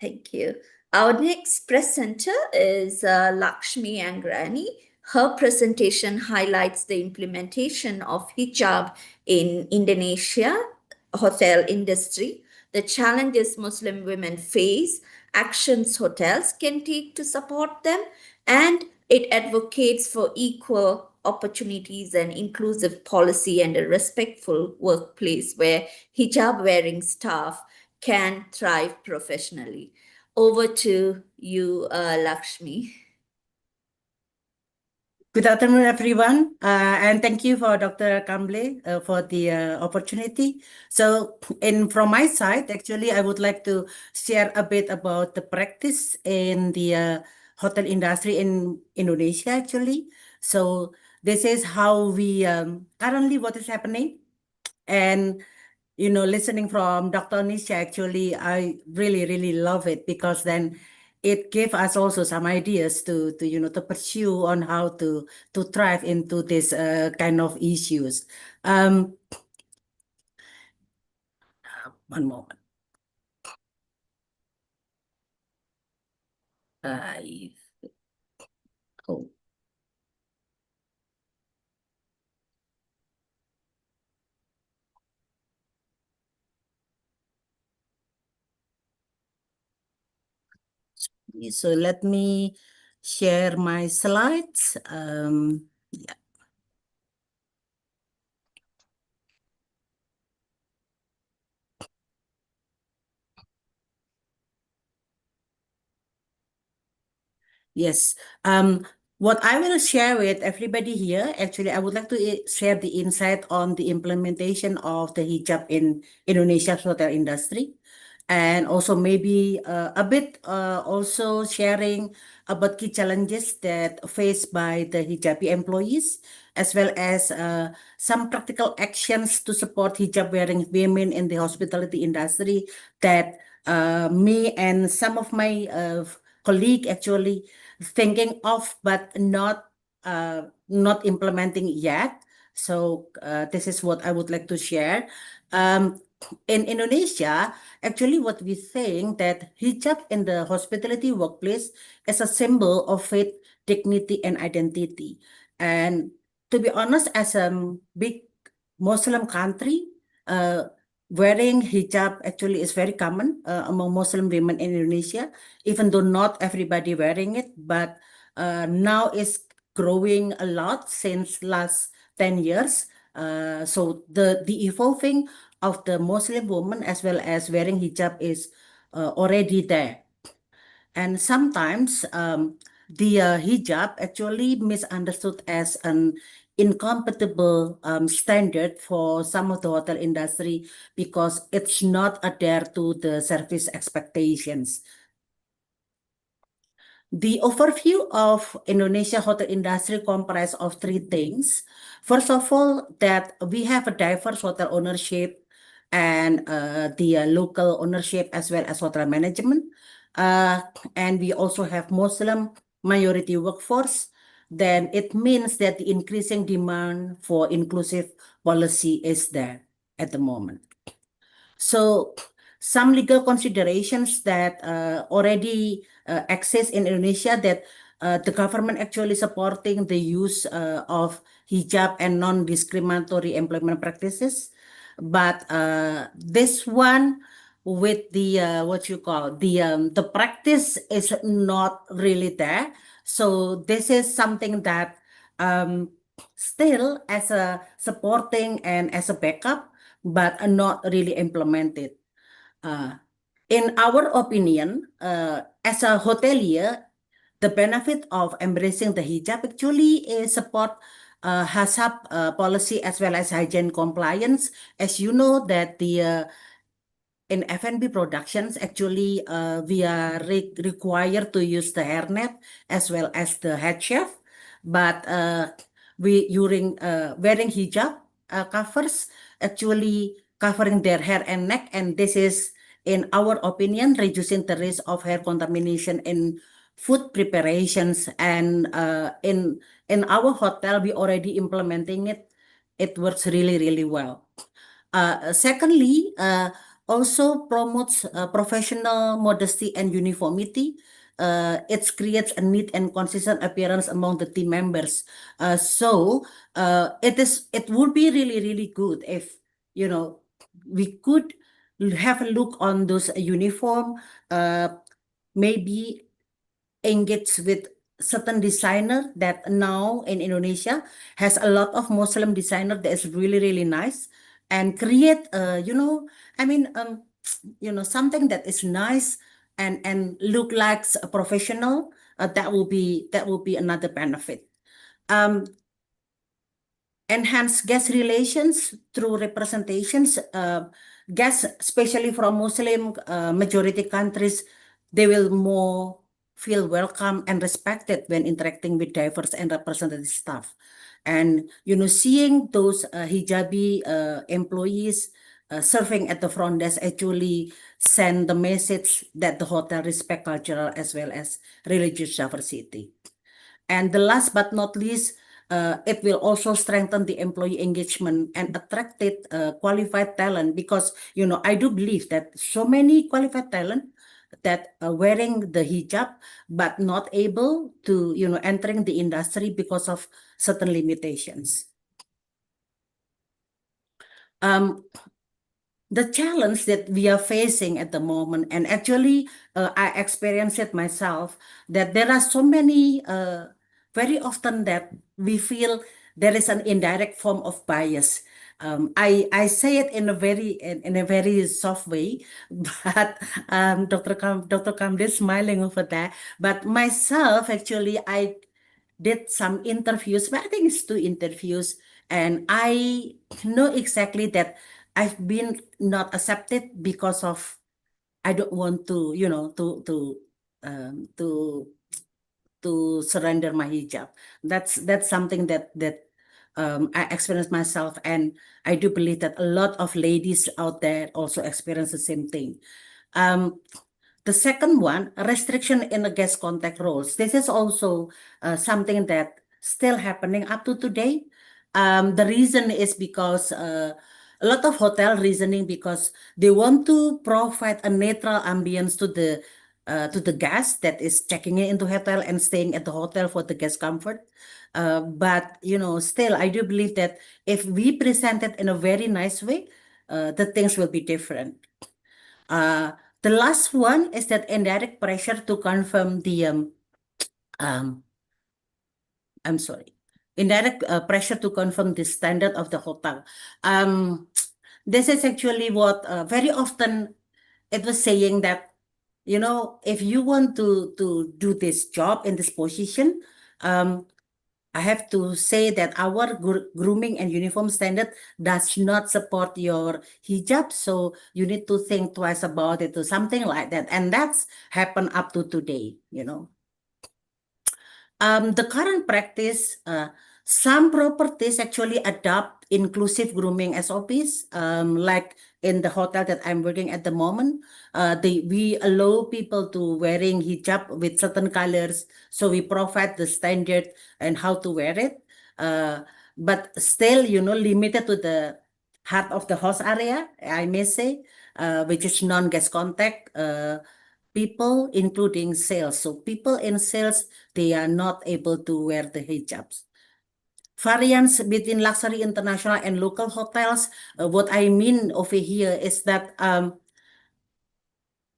Thank you. Our next presenter is Lakshmi Angrani. Her presentation highlights the implementation of hijab in Indonesia hotel industry, the challenges Muslim women face, actions hotels can take to support them, and it advocates for equal opportunities and inclusive policy and a respectful workplace where hijab-wearing staff can thrive professionally. Over to you, Lakshmi. Good afternoon, everyone, and thank you for Dr. Kamble for the opportunity. So, from my side, actually, I would like to share a bit about the practice in the hotel industry in Indonesia, actually. So, this is how we currently what is happening, and listening from Dr. Nisha, actually, I really love it, because then it gave us also some ideas to pursue on how to thrive into this kind of issues. One moment. Oh. So let me share my slides. Yeah. Yes. What I will share with everybody here, actually, I would like to share the insight on the implementation of the hijab in Indonesia's hotel industry. And also maybe a bit also sharing about key challenges that faced by the hijabi employees, as well as some practical actions to support hijab-wearing women in the hospitality industry that me and some of my colleagues actually thinking of, but not implementing yet. So this is what I would like to share. In Indonesia, actually, what we think that hijab in the hospitality workplace is a symbol of faith, dignity, and identity. And to be honest, as a big Muslim country, wearing hijab actually is very common among Muslim women in Indonesia, even though not everybody wearing it, but now it's growing a lot since last 10 years. So the evolving of the Muslim woman as well as wearing hijab is already there. And sometimes the hijab actually misunderstood as an incompatible standard for some of the hotel industry, because it's not adhere to the service expectations. The overview of Indonesia hotel industry comprises of three things. First of all, that we have a diverse hotel ownership and the local ownership as well as hotel management. And we also have Muslim majority workforce. Then it means that the increasing demand for inclusive policy is there at the moment. So some legal considerations that already exist in Indonesia, that the government actually supporting the use of hijab and non-discriminatory employment practices. But this one with the what you call the practice is not really there. So this is something that still as a supporting and as a backup, but not really implemented. In our opinion, as a hotelier, the benefit of embracing the hijab actually is support HACCP policy as well as hygiene compliance. As you know that the in F&B productions, actually, we are required to use the hairnet as well as the head chef. But we during wearing hijab covers, actually covering their hair and neck, and this is, in our opinion, reducing the risk of hair contamination in food preparations. And in our hotel, we already implementing it. It works really, really well. Secondly, also promotes professional modesty and uniformity. It creates a neat and consistent appearance among the team members. So it would be really, really good if, we could have a look on those uniform, maybe engage with certain designer that now in Indonesia has a lot of Muslim designer that is really, really nice, and create something that is nice and look like a professional. That will be another benefit. Enhance guest relations through representations. Guests, especially from Muslim majority countries, they will more feel welcome and respected when interacting with diverse and representative staff. And seeing those hijabi employees serving at the front desk actually send the message that the hotel respect cultural as well as religious diversity. And the last but not least, it will also strengthen the employee engagement and attracted qualified talent, because I do believe that so many qualified talent that are wearing the hijab but not able to entering the industry because of certain limitations. The challenge that we are facing at the moment, and actually I experienced it myself, that there are so many very often that we feel there is an indirect form of bias. I say it in a very soft way, but Dr. Kamde smiling over there. But myself, actually, I did some interviews, but I think it's 2 interviews, and I know exactly that I've been not accepted because of I don't want to, to surrender my hijab. That's something that I experienced myself, and I do believe that a lot of ladies out there also experience the same thing. The second one, restriction in the guest contact roles. This is also something that still happening up to today. The reason is because a lot of hotel reasoning, because they want to provide a neutral ambience to the guest that is checking into hotel and staying at the hotel for the guest comfort. But still, I do believe that if we present it in a very nice way, the things will be different. The last one is that indirect pressure to confirm the I'm sorry, indirect pressure to confirm the standard of the hotel. This is actually what very often it was saying that, if you want to do this job in this position, I have to say that our grooming and uniform standard does not support your hijab, so you need to think twice about it, or something like that. And that's happened up to today, The current practice, some properties actually adopt inclusive grooming SOPs, like in the hotel that I'm working at the moment. We allow people to wearing hijab with certain colors, so we provide the standard and how to wear it. But still, limited to the heart of the house area, I may say, which is non-guest contact people, including sales. So people in sales, they are not able to wear the hijabs. Variance between luxury international and local hotels. What I mean over here is that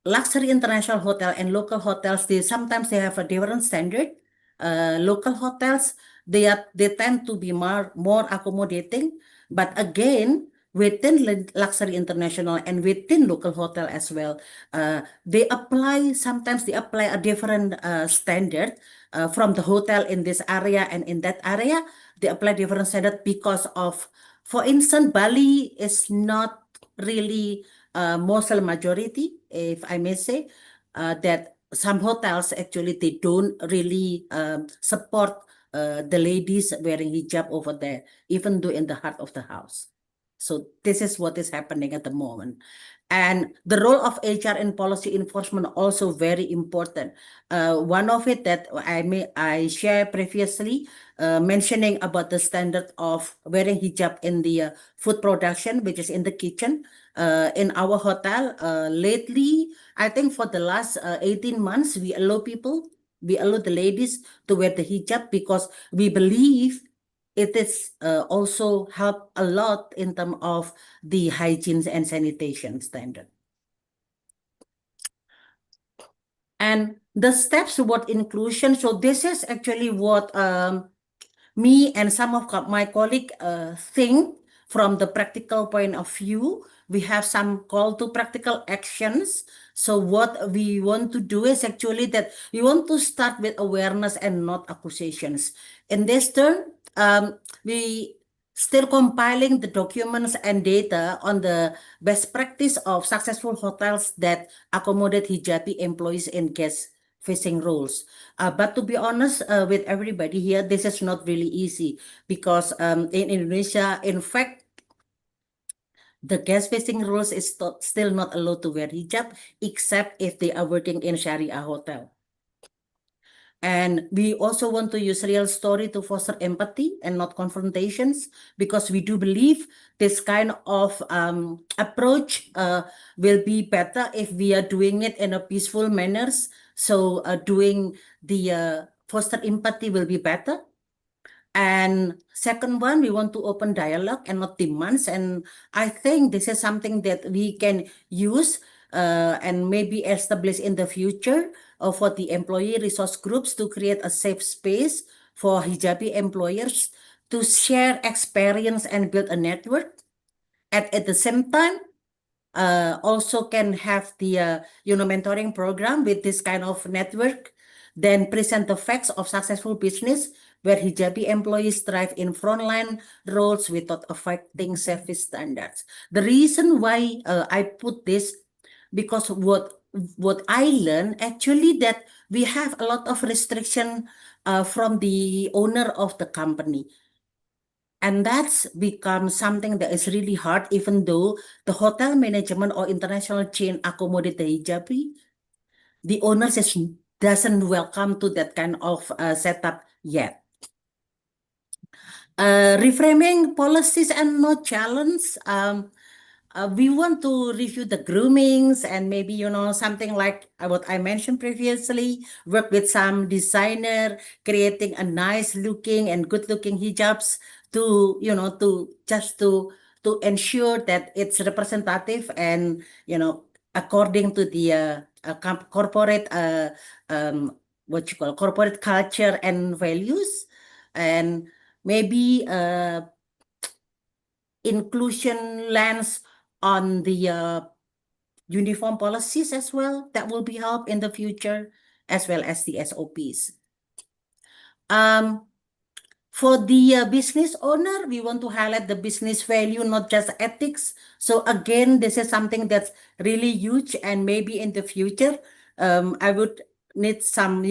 luxury international hotel and local hotels, they sometimes they have a different standard. Local hotels, they tend to be more accommodating, but again, within luxury international and within local hotel as well, sometimes they apply a different standard from the hotel in this area and in that area. They apply different standard because of, for instance, Bali is not really Muslim majority, if I may say, that some hotels actually they don't really support the ladies wearing hijab over there, even though in the heart of the house. So this is what is happening at the moment. And the role of HR and policy enforcement also very important. One of it that I shared previously, mentioning about the standard of wearing hijab in the food production, which is in the kitchen. In our hotel, lately, I think for the last 18 months, we allow the ladies to wear the hijab because we believe it is also help a lot in terms of the hygiene and sanitation standard. And the steps toward inclusion. So this is actually what me and some of my colleagues think from the practical point of view. We have some call to practical actions. So what we want to do is actually that we want to start with awareness and not accusations. In this turn, we still compiling the documents and data on the best practice of successful hotels that accommodate hijabi employees in guest-facing roles. But to be honest with everybody here, this is not really easy because in Indonesia, in fact, the guest-facing roles is still not allowed to wear hijab, except if they are working in Sharia hotel. And we also want to use real story to foster empathy and not confrontations, because we do believe this kind of approach will be better if we are doing it in a peaceful manners. So doing the foster empathy will be better. And second one, we want to open dialogue and not demands. And I think this is something that we can use and maybe establish in the future for the employee resource groups to create a safe space for hijabi employers to share experience and build a network. At the same time, also can have the mentoring program with this kind of network, then present the facts of successful business where hijabi employees thrive in frontline roles without affecting service standards. The reason why I put this, because what I learned actually that we have a lot of restriction from the owner of the company. And that's become something that is really hard, even though the hotel management or international chain accommodate the hijabi, the owners doesn't welcome to that kind of setup yet. Reframing policies and no challenge. We want to review the groomings and maybe, something like what I mentioned previously, work with some designer, creating a nice looking and good looking hijabs to, to ensure that it's representative and, according to the corporate, corporate culture and values. And maybe inclusion lens on the uniform policies as well. That will be help in the future, as well as the SOPs. For the business owner, we want to highlight the business value, not just ethics. So again, this is something that's really huge, and maybe in the future, I would need some,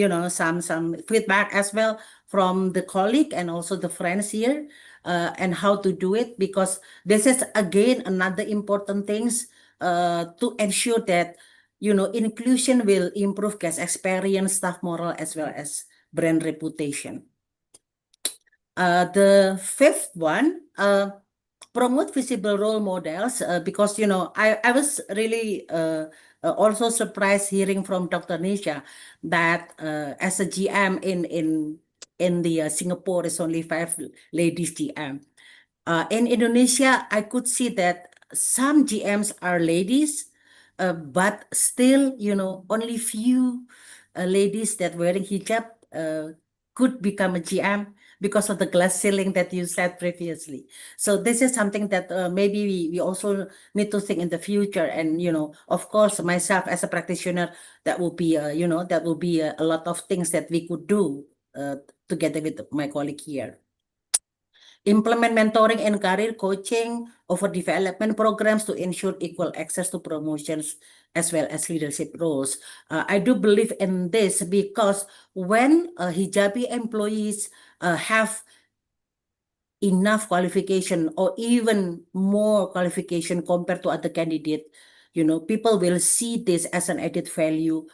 some feedback as well from the colleague and also the friends here, and how to do it, because this is again another important things to ensure that, inclusion will improve guest experience, staff morale, as well as brand reputation. The fifth one, promote visible role models, because I was really also surprised hearing from Dr. Nisha that as a GM in the Singapore, is only 5 ladies GM. In Indonesia, I could see that some GMs are ladies, but still, only few ladies that wearing hijab could become a GM because of the glass ceiling that you said previously. So this is something that maybe we also need to think in the future. And, of course, myself as a practitioner, that will be, a lot of things that we could do together with my colleague here. Implement mentoring and career coaching over development programs to ensure equal access to promotions as well as leadership roles. I do believe in this because when hijabi employees have enough qualification or even more qualification compared to other candidate, people will see this as an added value,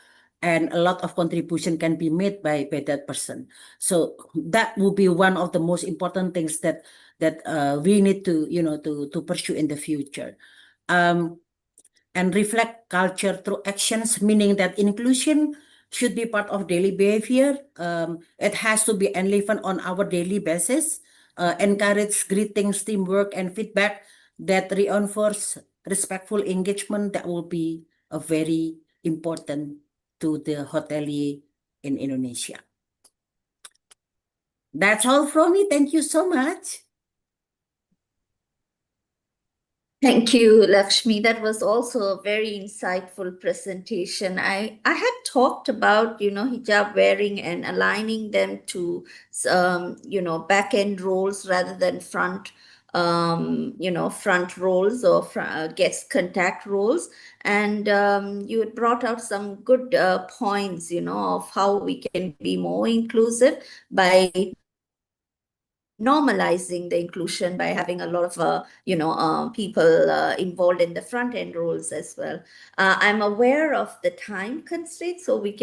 and a lot of contribution can be made by that person. So that will be one of the most important things that we need to to pursue in the future. And reflect culture through actions, meaning that inclusion should be part of daily behavior. It has to be enlivened on our daily basis. Encourage greetings, teamwork, and feedback that reinforce respectful engagement. That will be a very important to the hotelier in Indonesia. That's all from me. Thank you so much. Thank you, Lakshmi. That was also a very insightful presentation. I had talked about, hijab wearing and aligning them to, back end roles rather than front roles or guest contact roles. And you had brought out some good points, of how we can be more inclusive by normalizing the inclusion by having a lot of people involved in the front end roles as well. I'm aware of the time constraints, so we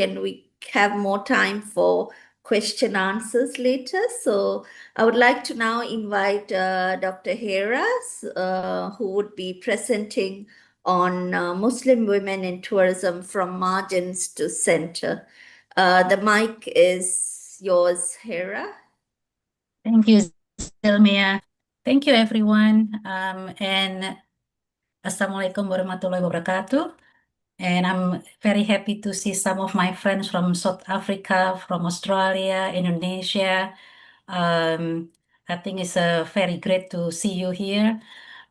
have more time for question answers later. So I would like to now invite Dr. Hera, who would be presenting on Muslim women in tourism from margins to center. The mic is yours, Hera. Thank you, Zelmia. Thank you, everyone. And Assalamualaikum warahmatullahi wabarakatuh. And I'm very happy to see some of my friends from South Africa, from Australia, Indonesia. I think it's very great to see you here.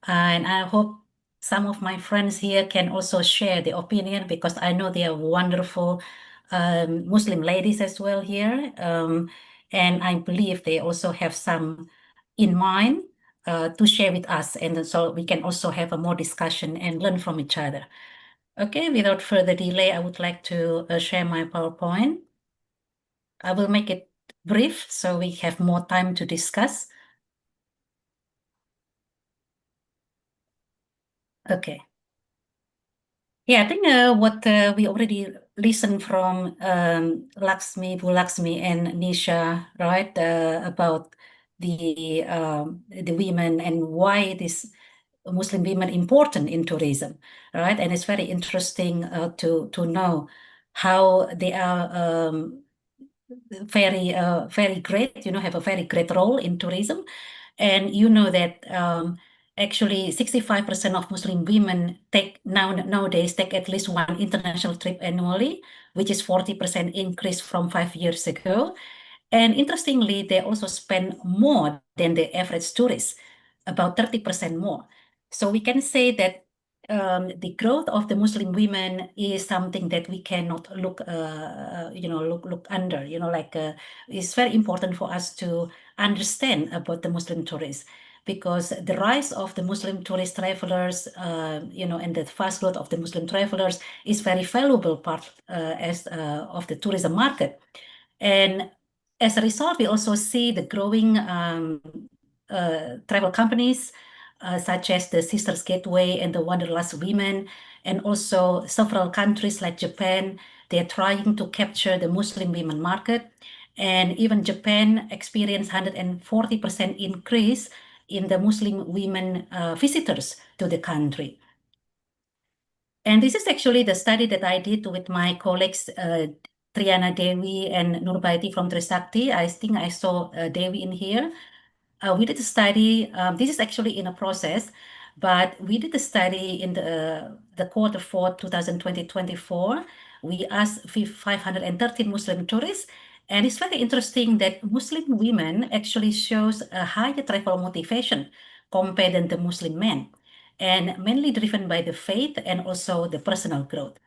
And I hope some of my friends here can also share the opinion, because I know they are wonderful Muslim ladies as well here. And I believe they also have some in mind to share with us, and so we can also have a more discussion and learn from each other. Okay, without further delay, I would like to share my PowerPoint. I will make it brief so we have more time to discuss. Okay. Yeah, I think what we already listened from Lakshmi, Bu Lakshmi, and Nisha, right, about the women and why this Muslim women important in tourism, right? And it's very interesting to know how they are very great, have a very great role in tourism. And that actually 65% of Muslim women nowadays take at least one international trip annually, which is 40% increase from 5 years ago. And interestingly, they also spend more than the average tourist, about 30% more. So we can say that the growth of the Muslim women is something that we cannot look under. It's very important for us to understand about the Muslim tourists, because the rise of the Muslim tourist travelers, and the fast growth of the Muslim travelers is very valuable part of the tourism market. And as a result, we also see the growing travel companies such as the Sisters Gateway and the Wanderlust Women, and also several countries like Japan. They're trying to capture the Muslim women market. And even Japan experienced 140% increase in the Muslim women visitors to the country. And this is actually the study that I did with my colleagues, Triana Dewi and Nurbaiti from Trisakti. I think I saw Dewi in here. We did a study, this is actually in a process, but we did a study in the quarter 4, 2020-24. We asked 513 Muslim tourists, and it's very interesting that Muslim women actually shows a higher travel motivation compared than the Muslim men, and mainly driven by the faith and also the personal growth.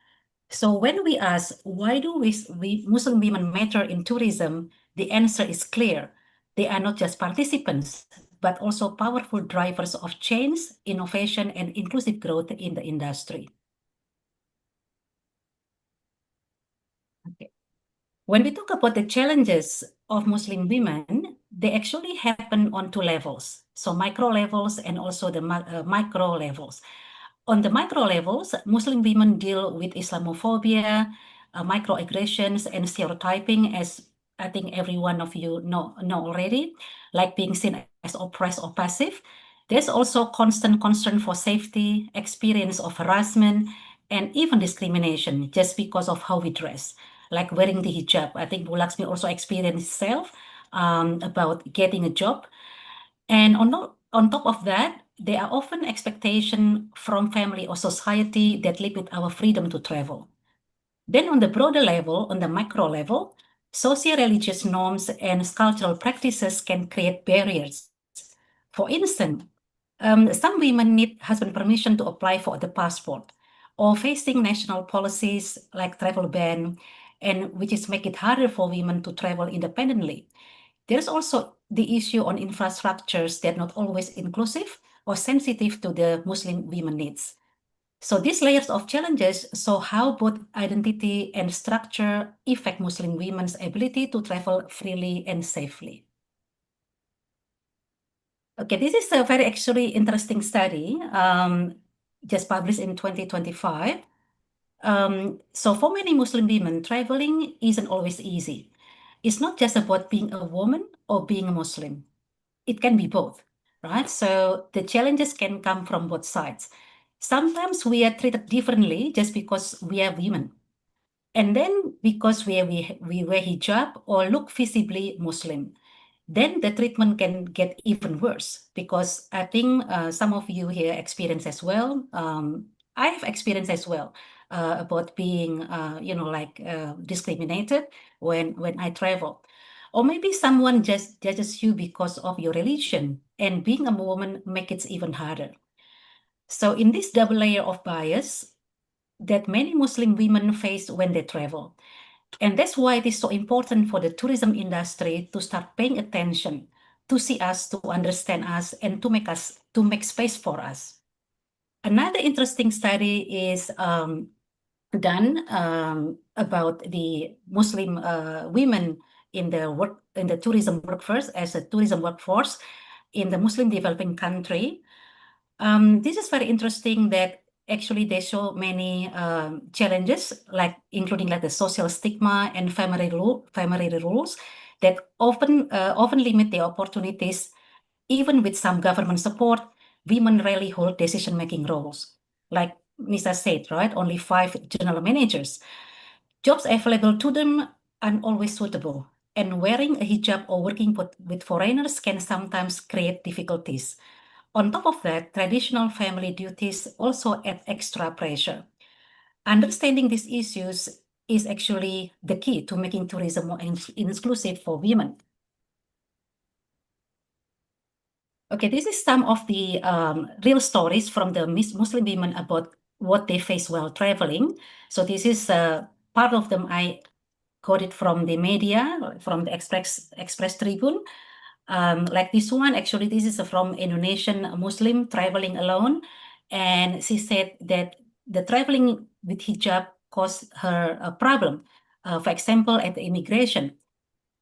So when we ask, why do we Muslim women matter in tourism, the answer is clear. They are not just participants, but also powerful drivers of change, innovation, and inclusive growth in the industry. Okay. When we talk about the challenges of Muslim women, they actually happen on two levels. So micro levels and also the micro levels. On the micro levels, Muslim women deal with Islamophobia, microaggressions, and stereotyping, as I think every one of you know already, like being seen as oppressed or passive. There's also constant concern for safety, experience of harassment, and even discrimination just because of how we dress, like wearing the hijab. I think Bu Laksmi also experienced itself about getting a job. And on top of that, there are often expectations from family or society that limit our freedom to travel. Then on the broader level, on the macro level, socio-religious norms and cultural practices can create barriers. For instance, some women need husband permission to apply for the passport, or facing national policies like travel ban, and which is make it harder for women to travel independently. There's also the issue on infrastructures that are not always inclusive or sensitive to the Muslim women needs. So these layers of challenges show how both identity and structure affect Muslim women's ability to travel freely and safely. Okay, this is a very actually interesting study just published in 2025. So for many Muslim women, traveling isn't always easy. It's not just about being a woman or being a Muslim. It can be both, right? So the challenges can come from both sides. Sometimes we are treated differently just because we are women. And then because we wear hijab or look visibly Muslim, then the treatment can get even worse, because I think some of you here experience as well. I have experienced as well about being, discriminated when I travel. Or maybe someone just judges you because of your religion, and being a woman makes it even harder. So in this double layer of bias that many Muslim women face when they travel. And that's why it is so important for the tourism industry to start paying attention, to see us, to understand us, and to make space for us. Another interesting study is done about the Muslim women in the tourism workforce, as a tourism workforce in the Muslim developing country. This is very interesting that actually they show many challenges, like including like the social stigma and family rules that often limit the opportunities. Even with some government support, women rarely hold decision-making roles. Like Nisa said, right? Only 5 general managers. Jobs available to them aren't always suitable, and wearing a hijab or working with foreigners can sometimes create difficulties. On top of that, traditional family duties also add extra pressure. Understanding these issues is actually the key to making tourism more inclusive for women. Okay, this is some of the real stories from the Muslim women about what they face while traveling. So this is part of them I got it from the media, from the Express Tribune. Like this one, actually, this is from Indonesian Muslim traveling alone. And she said that the traveling with hijab caused her a problem, for example, at the immigration.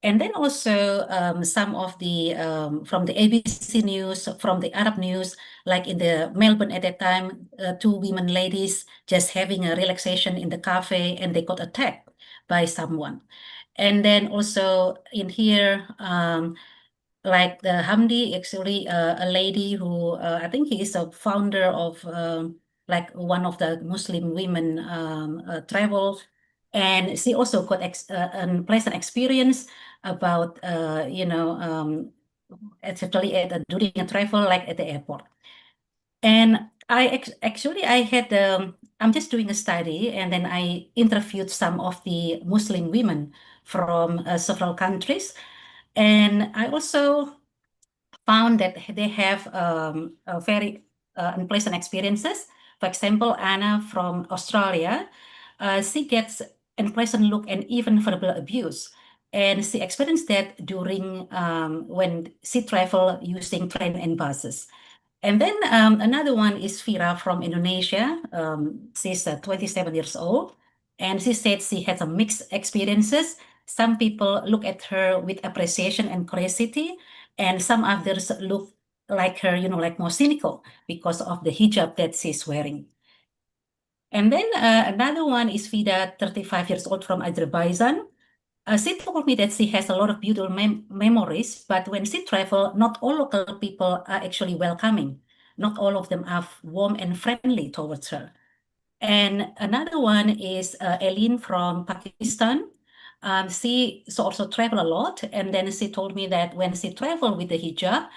And then also some of the from the ABC News, from the Arab News, like in the Melbourne at that time, two women ladies just having a relaxation in the cafe and they got attacked by someone. And then also in here, like the Hamdi, actually a lady who I think he is a founder of like one of the Muslim women travel, and she also got a pleasant experience about especially during a travel like at the airport. And actually I had I'm just doing a study, and then I interviewed some of the Muslim women from several countries, and I also found that they have a very unpleasant experiences. For example, Anna from Australia, she gets unpleasant look and even verbal abuse. And she experienced that during when she traveled using train and buses. And then another one is Vira from Indonesia. She's 27 years old, and she said she had some mixed experiences. Some people look at her with appreciation and curiosity, and some others look like her, like more cynical because of the hijab that she's wearing. And then another one is Vida, 35 years old from Azerbaijan. She told me that she has a lot of beautiful memories, but when she travel, not all local people are actually welcoming. Not all of them are warm and friendly towards her. And another one is Eileen from Pakistan. She also travel a lot, and then she told me that when she travel with the hijab,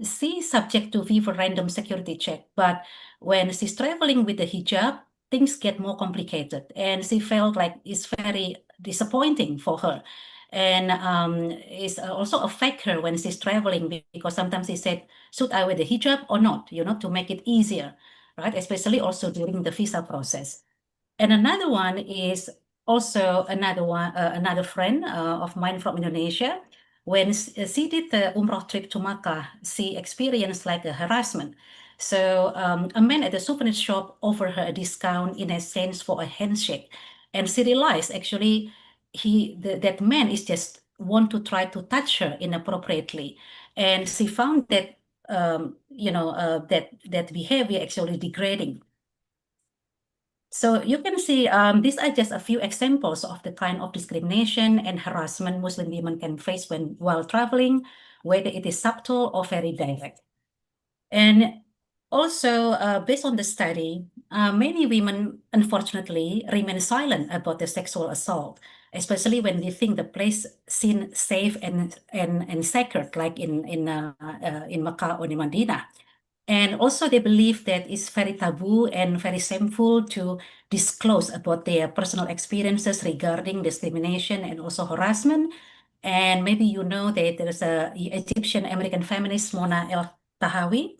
she's subject to fever random security check. But when she's traveling with the hijab, things get more complicated, and she felt like it's very disappointing for her. And it's also affect her when she's traveling, because sometimes she said, should I wear the hijab or not, to make it easier, right? Especially also during the visa process. And another one is also another friend of mine from Indonesia. When she did the Umrah trip to Makkah, she experienced like a harassment. So a man at the souvenir shop offered her a discount in exchange for a handshake. And she realized actually that man is just want to try to touch her inappropriately. And she found that, that behavior actually degrading. So you can see these are just a few examples of the kind of discrimination and harassment Muslim women can face while traveling, whether it is subtle or very direct. And also, based on the study, many women, unfortunately, remain silent about the sexual assault, especially when they think the place seems safe and sacred, like in Makkah or in Medina. And also they believe that it's very taboo and very shameful to disclose about their personal experiences regarding discrimination and also harassment. And maybe you know that there's a Egyptian American feminist, Mona El-Tahawi,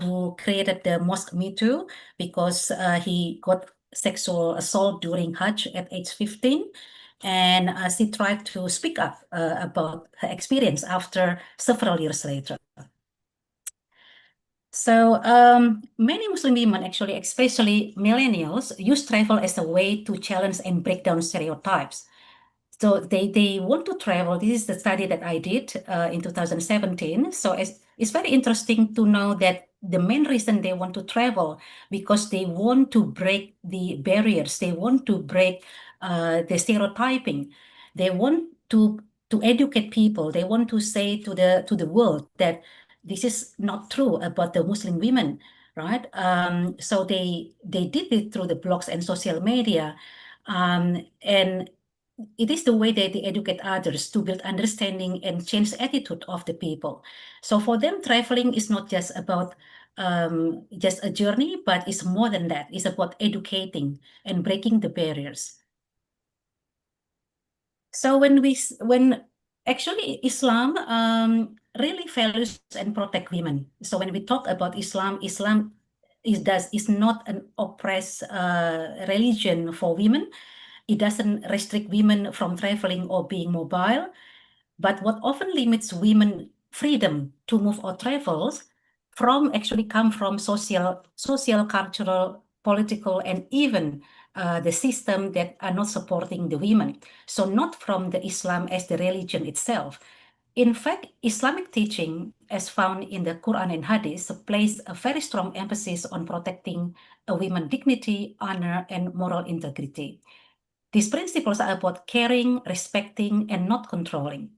who created the Mosque Me Too because he got sexual assault during Hajj at age 15. And she tried to speak up about her experience after several years later. So many Muslim women, actually, especially millennials, use travel as a way to challenge and break down stereotypes. So they want to travel. This is the study that I did in 2017. So it's very interesting to know that the main reason they want to travel because they want to break the barriers. They want to break the stereotyping. They want to educate people. They want to say to the world that this is not true about the Muslim women, right? So they did it through the blogs and social media, and it is the way that they educate others to build understanding and change attitude of the people. So for them, traveling is not just about just a journey, but it's more than that. It's about educating and breaking the barriers. So when actually Islam really values and protect women. So when we talk about Islam, Islam is not an oppressed religion for women. It doesn't restrict women from traveling or being mobile. But what often limits women freedom to move or travels come from social, cultural, political, and even the system that are not supporting the women. So not from the Islam as the religion itself. In fact, Islamic teaching, as found in the Quran and Hadith, places a very strong emphasis on protecting a woman's dignity, honor, and moral integrity. These principles are about caring, respecting, and not controlling.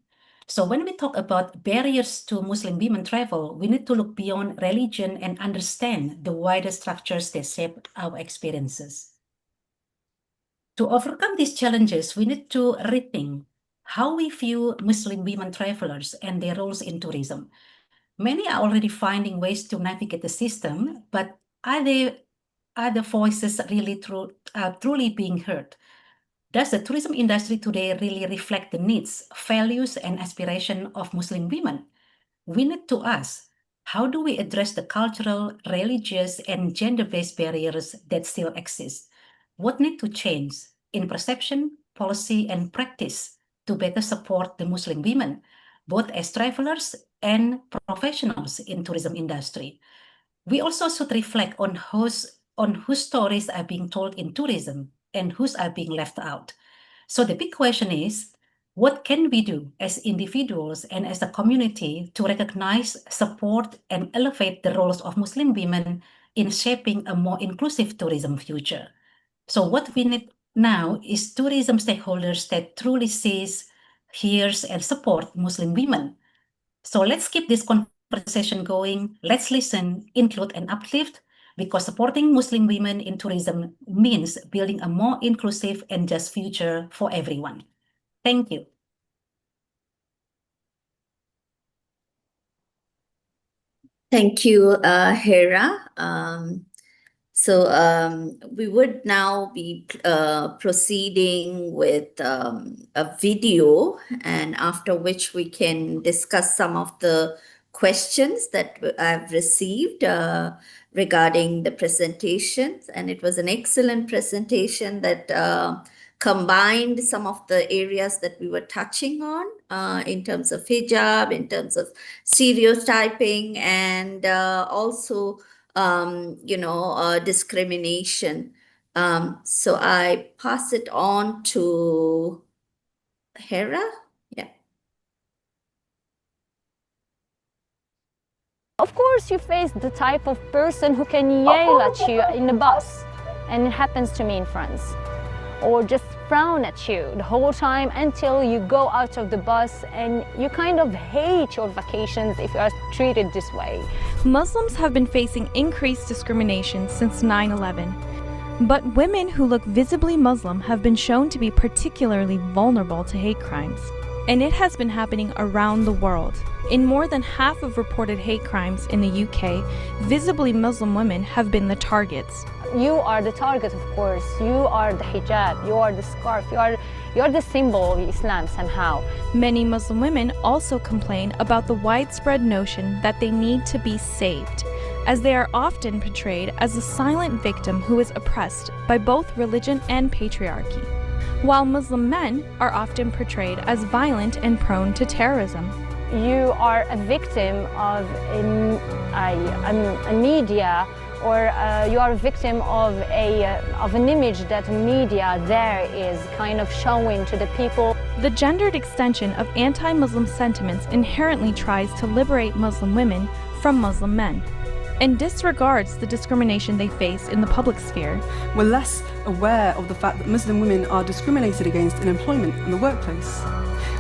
So when we talk about barriers to Muslim women travel, we need to look beyond religion and understand the wider structures that shape our experiences. To overcome these challenges, we need to rethink how we view Muslim women travelers and their roles in tourism. Many are already finding ways to navigate the system, but are the voices really truly being heard? Does the tourism industry today really reflect the needs, values, and aspirations of Muslim women? We need to ask, how do we address the cultural, religious, and gender-based barriers that still exist? What needs to change in perception, policy, and practice to better support the Muslim women, both as travelers and professionals in tourism industry? We also should reflect on whose stories are being told in tourism and whose are being left out. So the big question is, what can we do as individuals and as a community to recognize, support, and elevate the roles of Muslim women in shaping a more inclusive tourism future? So what we need now is tourism stakeholders that truly sees, hears, and support Muslim women. So let's keep this conversation going. Let's listen, include, and uplift, because supporting Muslim women in tourism means building a more inclusive and just future for everyone. Thank you. Thank you, Hera. We would now be proceeding with a video, and after which we can discuss some of the questions that I've received regarding the presentations. And it was an excellent presentation that combined some of the areas that we were touching on in terms of hijab, in terms of stereotyping, and also discrimination. So I pass it on to Hera. Yeah. Of course, you face the type of person who can yell at you in the bus, and it happens to me in France, or just frown at you the whole time until you go out of the bus, and you kind of hate your vacations if you are treated this way. Muslims have been facing increased discrimination since 9/11. But women who look visibly Muslim have been shown to be particularly vulnerable to hate crimes. And it has been happening around the world. In more than half of reported hate crimes in the UK, visibly Muslim women have been the targets. You are the target, of course. You are the hijab, you are the scarf, you are the symbol of Islam somehow. Many Muslim women also complain about the widespread notion that they need to be saved, as they are often portrayed as a silent victim who is oppressed by both religion and patriarchy, while Muslim men are often portrayed as violent and prone to terrorism. You are a victim of a media, or you are a victim of an image that media there is kind of showing to the people. The gendered extension of anti-Muslim sentiments inherently tries to liberate Muslim women from Muslim men, and disregards the discrimination they face in the public sphere. We're less aware of the fact that Muslim women are discriminated against in employment and the workplace.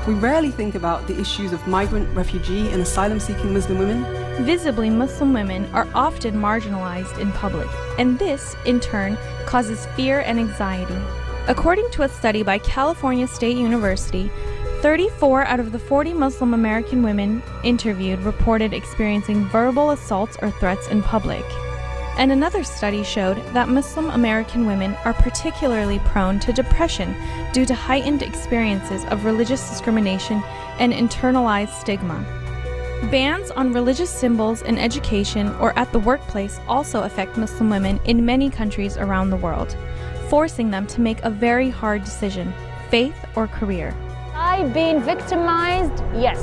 We rarely think about the issues of migrant, refugee, and asylum-seeking Muslim women. Visibly Muslim women are often marginalized in public, and this, in turn, causes fear and anxiety. According to a study by California State University, 34 out of the 40 Muslim American women interviewed reported experiencing verbal assaults or threats in public. And another study showed that Muslim American women are particularly prone to depression due to heightened experiences of religious discrimination and internalized stigma. Bans on religious symbols in education or at the workplace also affect Muslim women in many countries around the world, forcing them to make a very hard decision: faith or career. I I been victimized? Yes.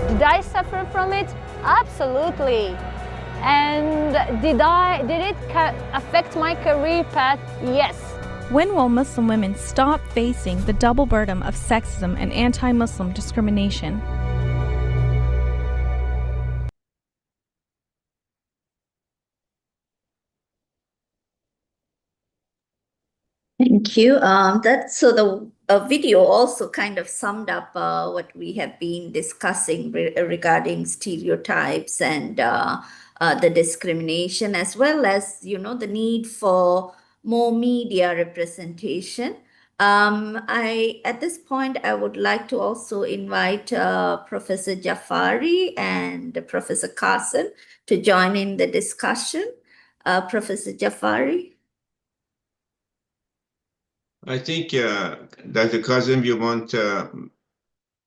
Did I suffer from it? Absolutely. And did it affect my career path? Yes. When will Muslim women stop facing the double burden of sexism and anti-Muslim discrimination? Thank you. The video also kind of summed up what we have been discussing regarding stereotypes and the discrimination, as well as the need for more media representation. At this point, I would like to also invite Professor Jafari and Professor Carson to join in the discussion. Professor Jafari. I think, Dr. Kazim, you want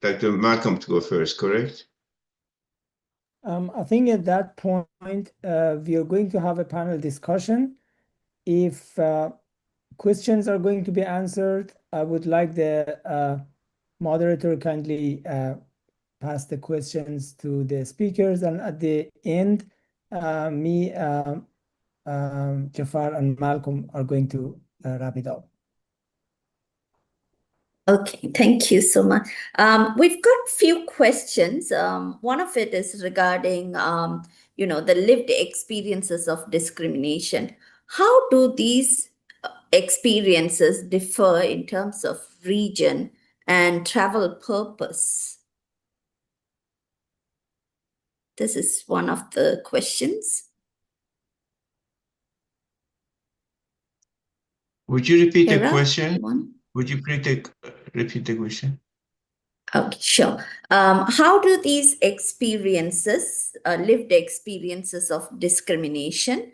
Dr. Malcolm to go first, correct? I think at that point, we are going to have a panel discussion. If questions are going to be answered, I would like the moderator kindly pass the questions to the speakers, and at the end, me, Jafar, and Malcolm are going to wrap it up. Okay, thank you so much. We've got a few questions. One of it is regarding, the lived experiences of discrimination. How do these experiences differ in terms of region and travel purpose? This is one of the questions. Would you repeat the Hera, question? one? Would you repeat the question? Okay, sure. How do these experiences, lived experiences of discrimination,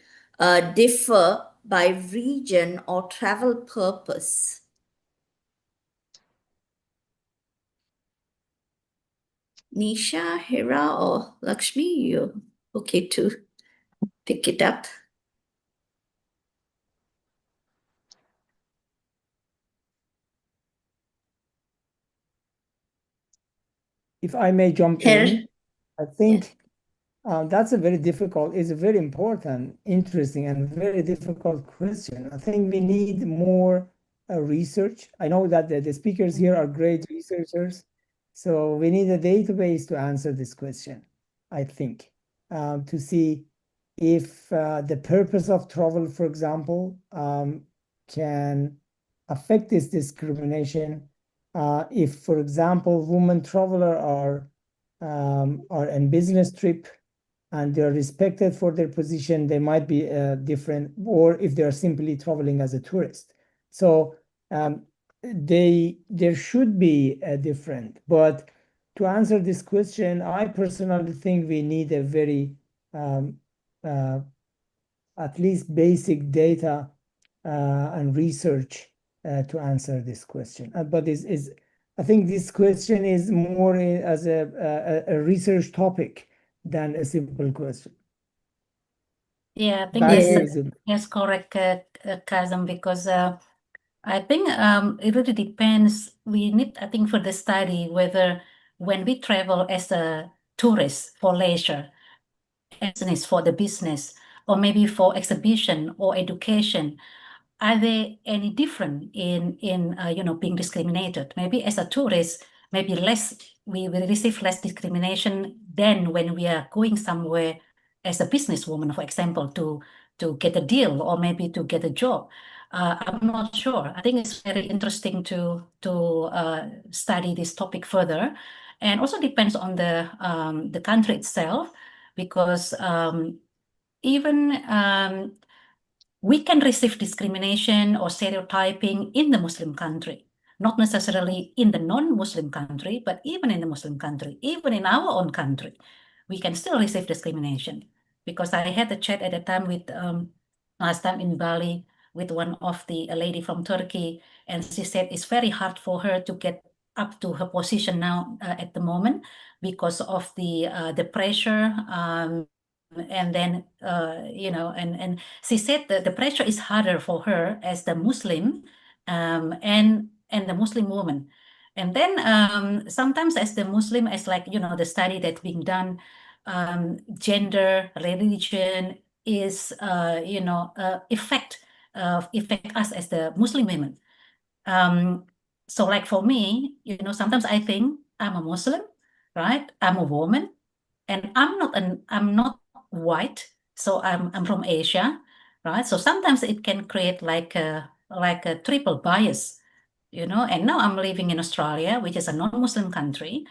differ by region or travel purpose? Nisha, Hera, or Lakshmi, you're okay to pick it up. If I may jump Hera? in, I think that's a very important, interesting, and very difficult question. I think we need more research. I know that the speakers here are great researchers, so we need a database to answer this question, I think, to see if the purpose of travel, for example, can affect this discrimination. If, for example, women traveler are in business trip and they're respected for their position, they might be different, or if they're simply traveling as a tourist. So there should be a different, but to answer this question, I personally think we need a very at least basic data and research to answer this question. But I think this question is more as a research topic than a simple question. Yeah, I think Back to Yeah. you, Zul. that's correct, Kazim, because I think it really depends. We need, I think, for the study whether when we travel as a tourist for leisure, business for the business, or maybe for exhibition or education, are they any different in being discriminated? Maybe as a tourist, maybe we will receive less discrimination than when we are going somewhere as a businesswoman, for example, to get a deal or maybe to get a job. I'm not sure. I think it's very interesting to study this topic further, and also depends on the country itself, because even we can receive discrimination or stereotyping in the Muslim country, not necessarily in the non-Muslim country, but even in the Muslim country, even in our own country, we can still receive discrimination. Because I had a chat at a time with, last time in Bali, with one of a lady from Turkey, and she said it's very hard for her to get up to her position now at the moment because of the pressure, and then and she said that the pressure is harder for her as the Muslim and the Muslim woman, And then sometimes as the Muslim, as like, the study that's being done, gender, religion is, affect us as the Muslim women. So like for me, sometimes I think I'm a Muslim, right? I'm a woman, and I'm not white, so I'm from Asia, right? So sometimes it can create like a triple bias, and now I'm living in Australia, which is a non-Muslim country.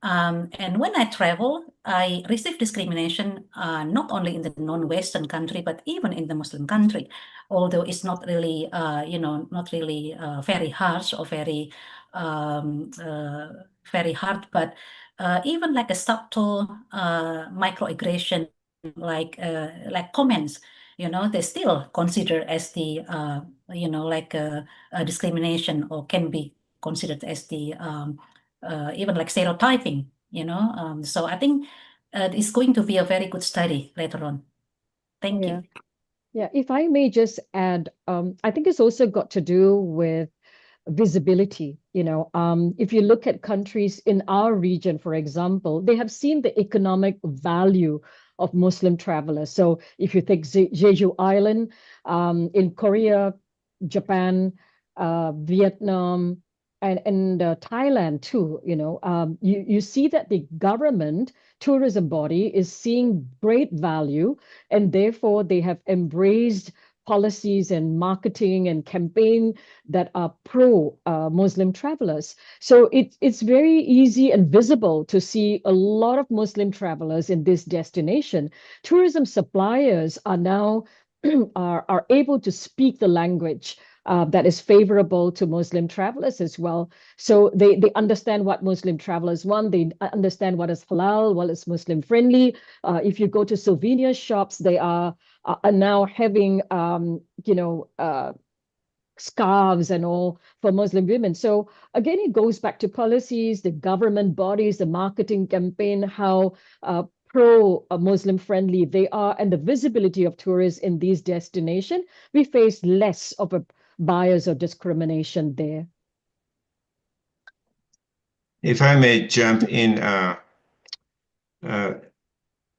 And when I travel, I receive discrimination not only in the non-Western country, but even in the Muslim country, although it's not really, not really very harsh or very hard, but even like a subtle microaggression, like comments, they still consider as the, like a discrimination, or can be considered as the even like stereotyping, so I think it's going to be a very good study later on. Thank you. Yeah, if I may just add, I think it's also got to do with visibility. If you look at countries in our region, for example, they have seen the economic value of Muslim travelers. So if you take Jeju Island, in Korea, Japan, Vietnam, and Thailand too, you see that the government tourism body is seeing great value, and therefore they have embraced policies and marketing and campaign that are pro Muslim travelers. So it's very easy and visible to see a lot of Muslim travelers in this destination. Tourism suppliers are now are able to speak the language that is favorable to Muslim travelers as well. So they understand what Muslim travelers want. They understand what is halal, what is Muslim friendly. If you go to souvenir shops, they are now having, scarves and all for Muslim women. So again, it goes back to policies, the government bodies, the marketing campaign, how pro-Muslim friendly they are, and the visibility of tourists in these destinations. We face less of a bias or discrimination there. If I may jump in,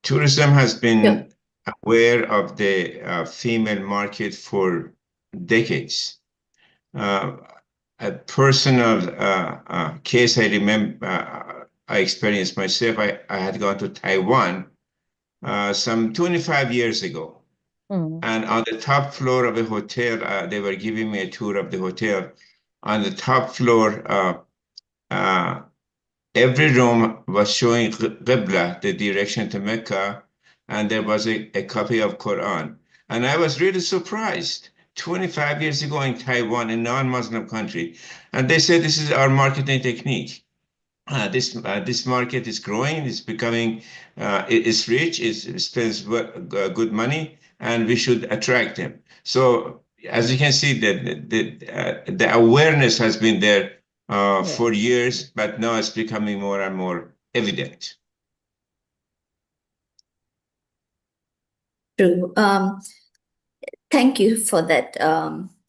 tourism has been aware of the female market for decades. A personal case I remember, I experienced myself. I had gone to Taiwan some 25 years ago. And on the top floor of a hotel, they were giving me a tour of the hotel. On the top floor, every room was showing Qibla, the direction to Mecca, and there was a copy of Quran. And I was really surprised. 25 years ago in Taiwan, a non-Muslim country, and they said this is our marketing technique. This market is growing, it's becoming, it's rich, it spends good money, and we should attract them. So as you can see, the awareness has been there for years, but now it's becoming more and more evident. True. Thank you for that,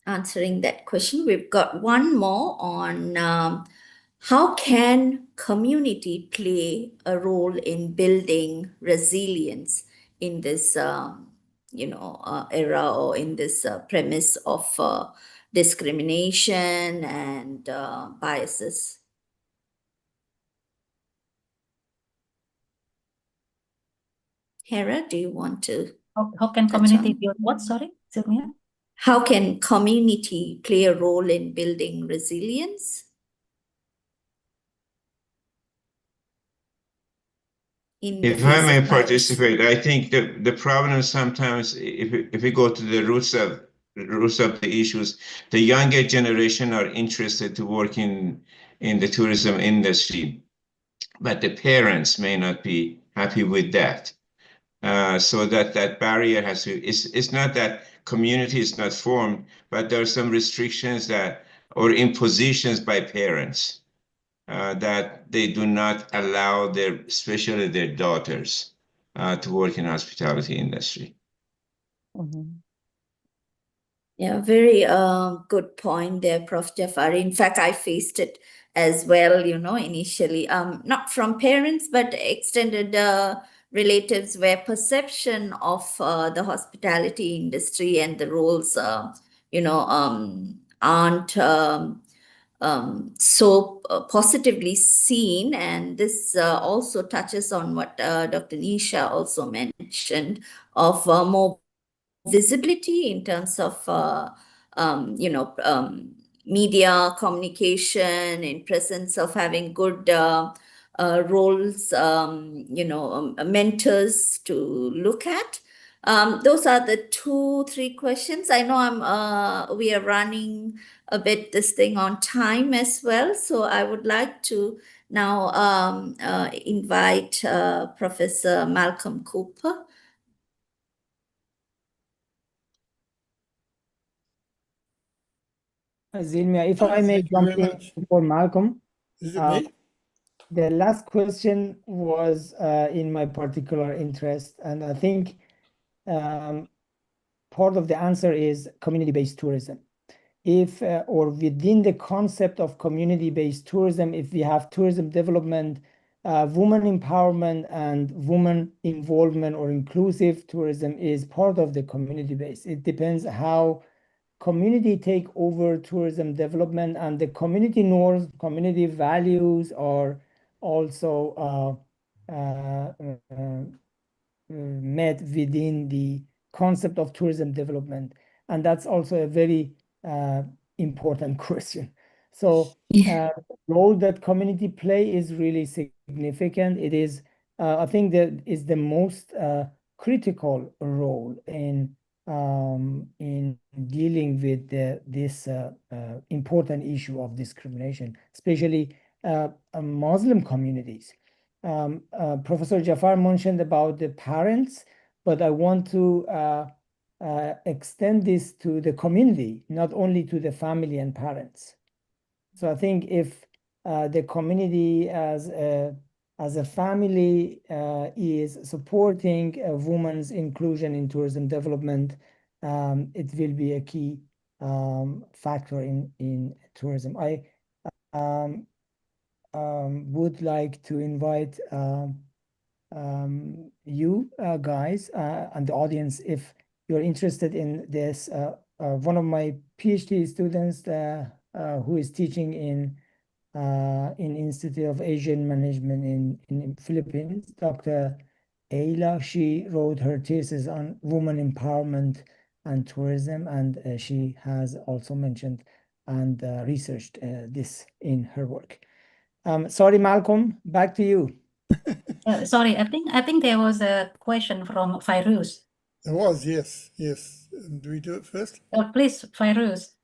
answering that question. We've got one more on how can community play a role in building resilience in this, era, or in this premise of discrimination and biases? Hera, do you want to? How can community build what? Sorry, Sylvia? How can community play a role in building resilience? If I may participate, I think the problem sometimes, if we go to the roots of the issues, the younger generation are interested to work in the tourism industry, but the parents may not be happy with that. So that barrier has to, it's not that community is not formed, but there are some restrictions or impositions by parents that they do not allow especially their daughters to work in hospitality industry. Yeah, very good point there, Prof. Jafari. In fact, I faced it as well, initially, not from parents, but extended relatives, where perception of the hospitality industry and the roles, aren't so positively seen. And this also touches on what Dr. Nisha also mentioned of more visibility in terms of media communication, in presence of having good roles, mentors to look at. Those are the 2-3 questions. I know we are running a bit this thing on time as well, so I would like to now invite Professor Malcolm Cooper. Zilmia, if I may Thank you jump very in much. for Malcolm. Is it me? The last question was in my particular interest, and I think part of the answer is community-based tourism. If or within the concept of community-based tourism, if we have tourism development, women empowerment and women involvement or inclusive tourism is part of the community-based. It depends how community take over tourism development, and the community norms, community values are also met within the concept of tourism development. And that's also a very important question. So role that community play is really significant. It is, I think that is the most critical role in dealing with this important issue of discrimination, especially Muslim communities. Professor Jafar mentioned about the parents, but I want to extend this to the community, not only to the family and parents. So I think if the community as a family is supporting a woman's inclusion in tourism development, it will be a key factor in tourism. I would like to invite you guys and the audience, if you're interested in this. One of my PhD students who is teaching in Institute of Asian Management in Philippines, Dr. Ayla, she wrote her thesis on women empowerment and tourism, and she has also mentioned and researched this in her work. Sorry, Malcolm, back to you. Sorry, I think there was a question from Fairuz. There was, yes, yes. Do we do it first? Please, Fairuz.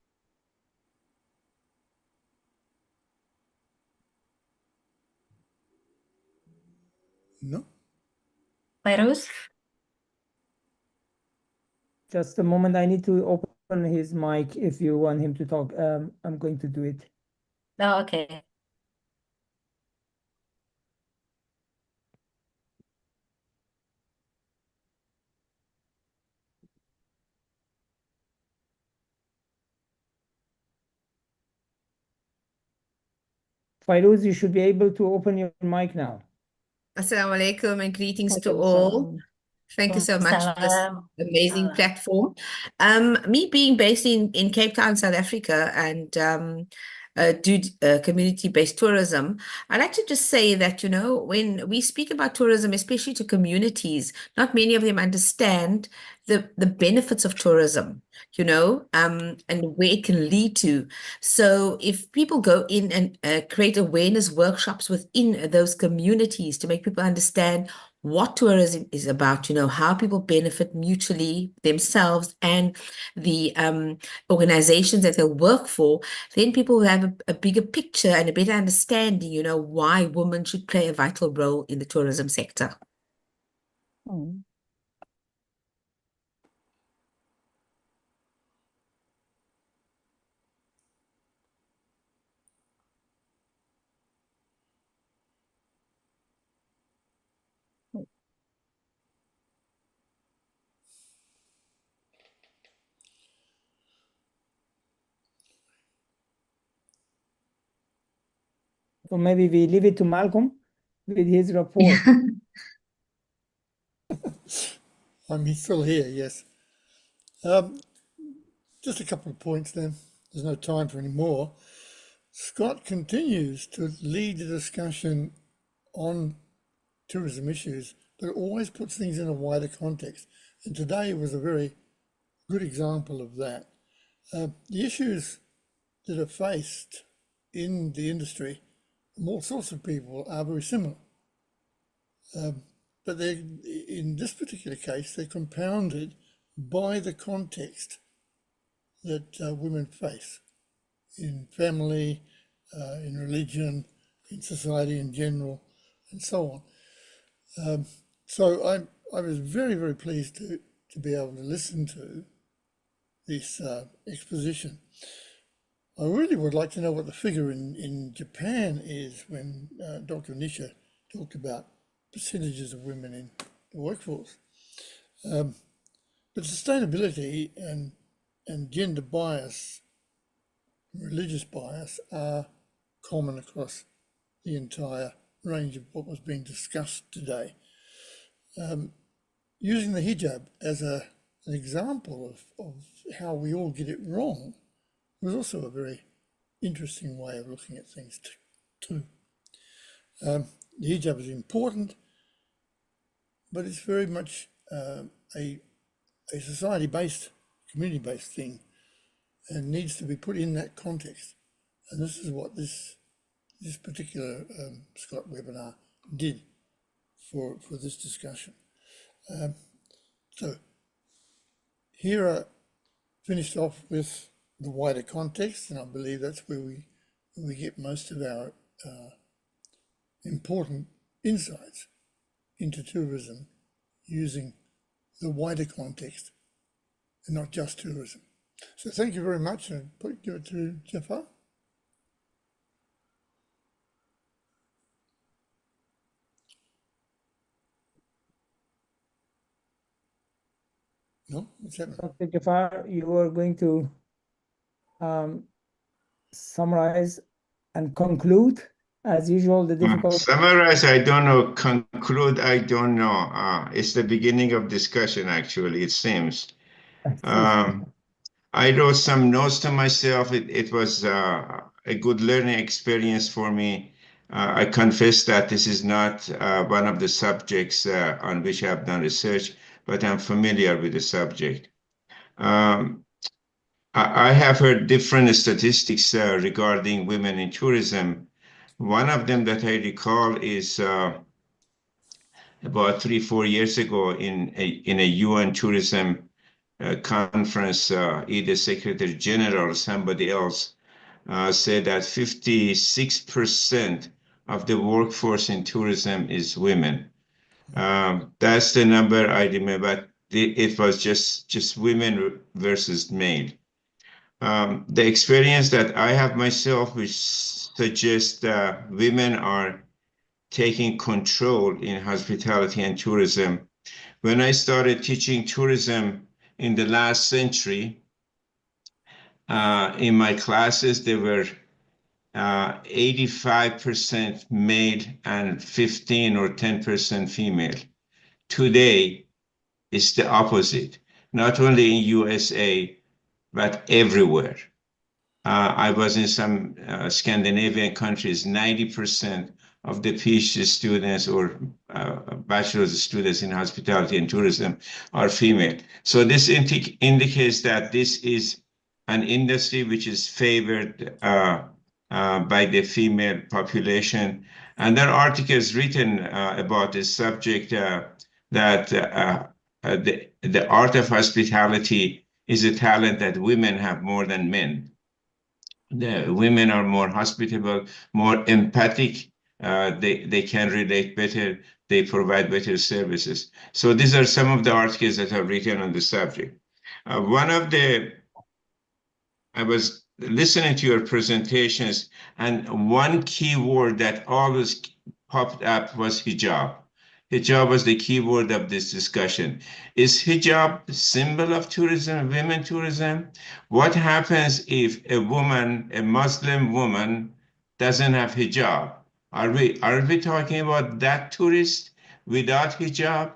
No? Fairuz? Just a moment, I need to open his mic if you want him to talk. I'm going to do it. Oh, okay. Fairuz, you should be able to open your mic now. Assalamu alaikum and greetings to Alaikum all. salam. Thank you so much for this Salam. amazing platform. Me being based in Cape Town, South Africa, and do community-based tourism, I'd like to just say that, when we speak about tourism, especially to communities, not many of them understand the benefits of tourism, and where it can lead to. So if people go in and create awareness workshops within those communities to make people understand what tourism is about, how people benefit mutually themselves and the organizations that they work for, then people will have a bigger picture and a better understanding, why women should play a vital role in the tourism sector. Mm. So maybe we leave it to Malcolm with his report. I'm still here, yes. Just a couple of points then. There's no time for any more. Scott continues to lead the discussion on tourism issues, but always puts things in a wider context. And today was a very good example of that. The issues that are faced in the industry from all sorts of people are very similar. But in this particular case, they're compounded by the context that women face in family, in religion, in society in general, and so on. So I was very, very pleased to be able to listen to this exposition. I really would like to know what the figure in Japan is when Dr. Nisha talked about percentages of women in the workforce. But sustainability and gender bias, religious bias are common across the entire range of what was being discussed today. Using the hijab as an example of how we all get it wrong was also a very interesting way of looking at things too. The hijab is important, but it's very much a society-based, community-based thing, and needs to be put in that context. And this is what this particular Scott webinar did for this discussion. So here I finished off with the wider context, and I believe that's where we get most of our important insights into tourism, using the wider context and not just tourism. So thank you very much, and give it to Jafar. No, what's happening? Dr. Jafar, you are going to summarize and conclude, as usual, the difficult. Summarize, I don't know. Conclude, I don't know. It's the beginning of discussion, actually, it seems. I wrote some notes to myself. It was a good learning experience for me. I confess that this is not one of the subjects on which I have done research, but I'm familiar with the subject. I have heard different statistics regarding women in tourism. One of them that I recall is about 3-4 years ago in a UN tourism conference, either Secretary General or somebody else said that 56% of the workforce in tourism is women. That's the number I remember. It was just women versus male. The experience that I have myself, which suggests that women are taking control in hospitality and tourism. When I started teaching tourism in the last century, in my classes, there were 85% male and 15 or 10% female. Today, it's the opposite, not only in USA, but everywhere. I was in some Scandinavian countries, 90% of the PhD students or bachelor's students in hospitality and tourism are female. So this indicates that this is an industry which is favored by the female population. And there are articles written about this subject that the art of hospitality is a talent that women have more than men. The women are more hospitable, more empathic. They can relate better. They provide better services. So these are some of the articles that are written on the subject. I was listening to your presentations, and one key word that always popped up was hijab. Hijab was the key word of this discussion. Is hijab the symbol of tourism, women tourism? What happens if a woman, a Muslim woman, doesn't have hijab. Are we talking about that tourist without hijab?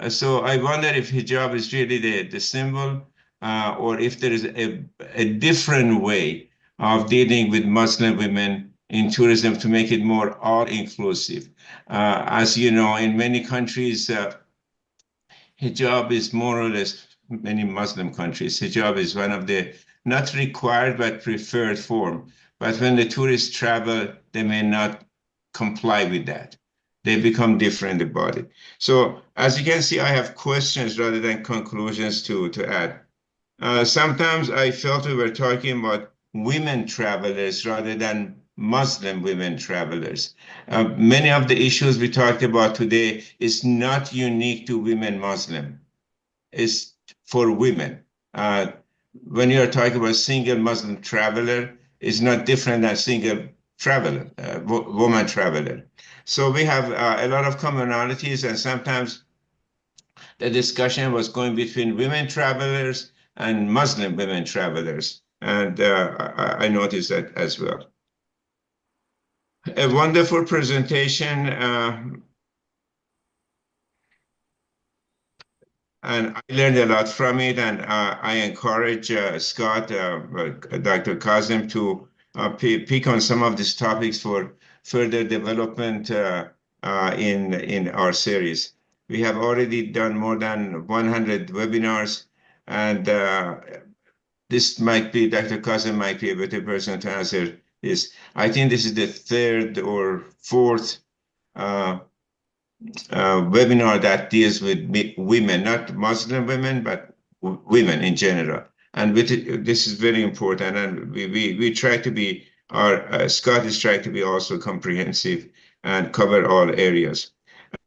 So I wonder if hijab is really the symbol, or if there is a different way of dealing with Muslim women in tourism to make it more all-inclusive. As you know, in many countries, hijab is more or less, many Muslim countries, hijab is one of the not required but preferred form. But when the tourists travel, they may not comply with that. They become different about it. So as you can see, I have questions rather than conclusions to add. Sometimes I felt we were talking about women travelers rather than Muslim women travelers. Many of the issues we talked about today is not unique to women Muslim. It's for women. When you're talking about single Muslim traveler, it's not different than single traveler, woman traveler. So we have a lot of commonalities, and sometimes the discussion was going between women travelers and Muslim women travelers. And I noticed that as well. A wonderful presentation. And I learned a lot from it, and I encourage Scott, Dr. Kazem, to pick on some of these topics for further development in our series. We have already done more than 100 webinars, and this might be, Dr. Kazem might be a better person to answer this. I think this is the third or fourth webinar that deals with women, not Muslim women, but women in general. And this is very important. And we try to be, Scott is trying to be also comprehensive and cover all areas.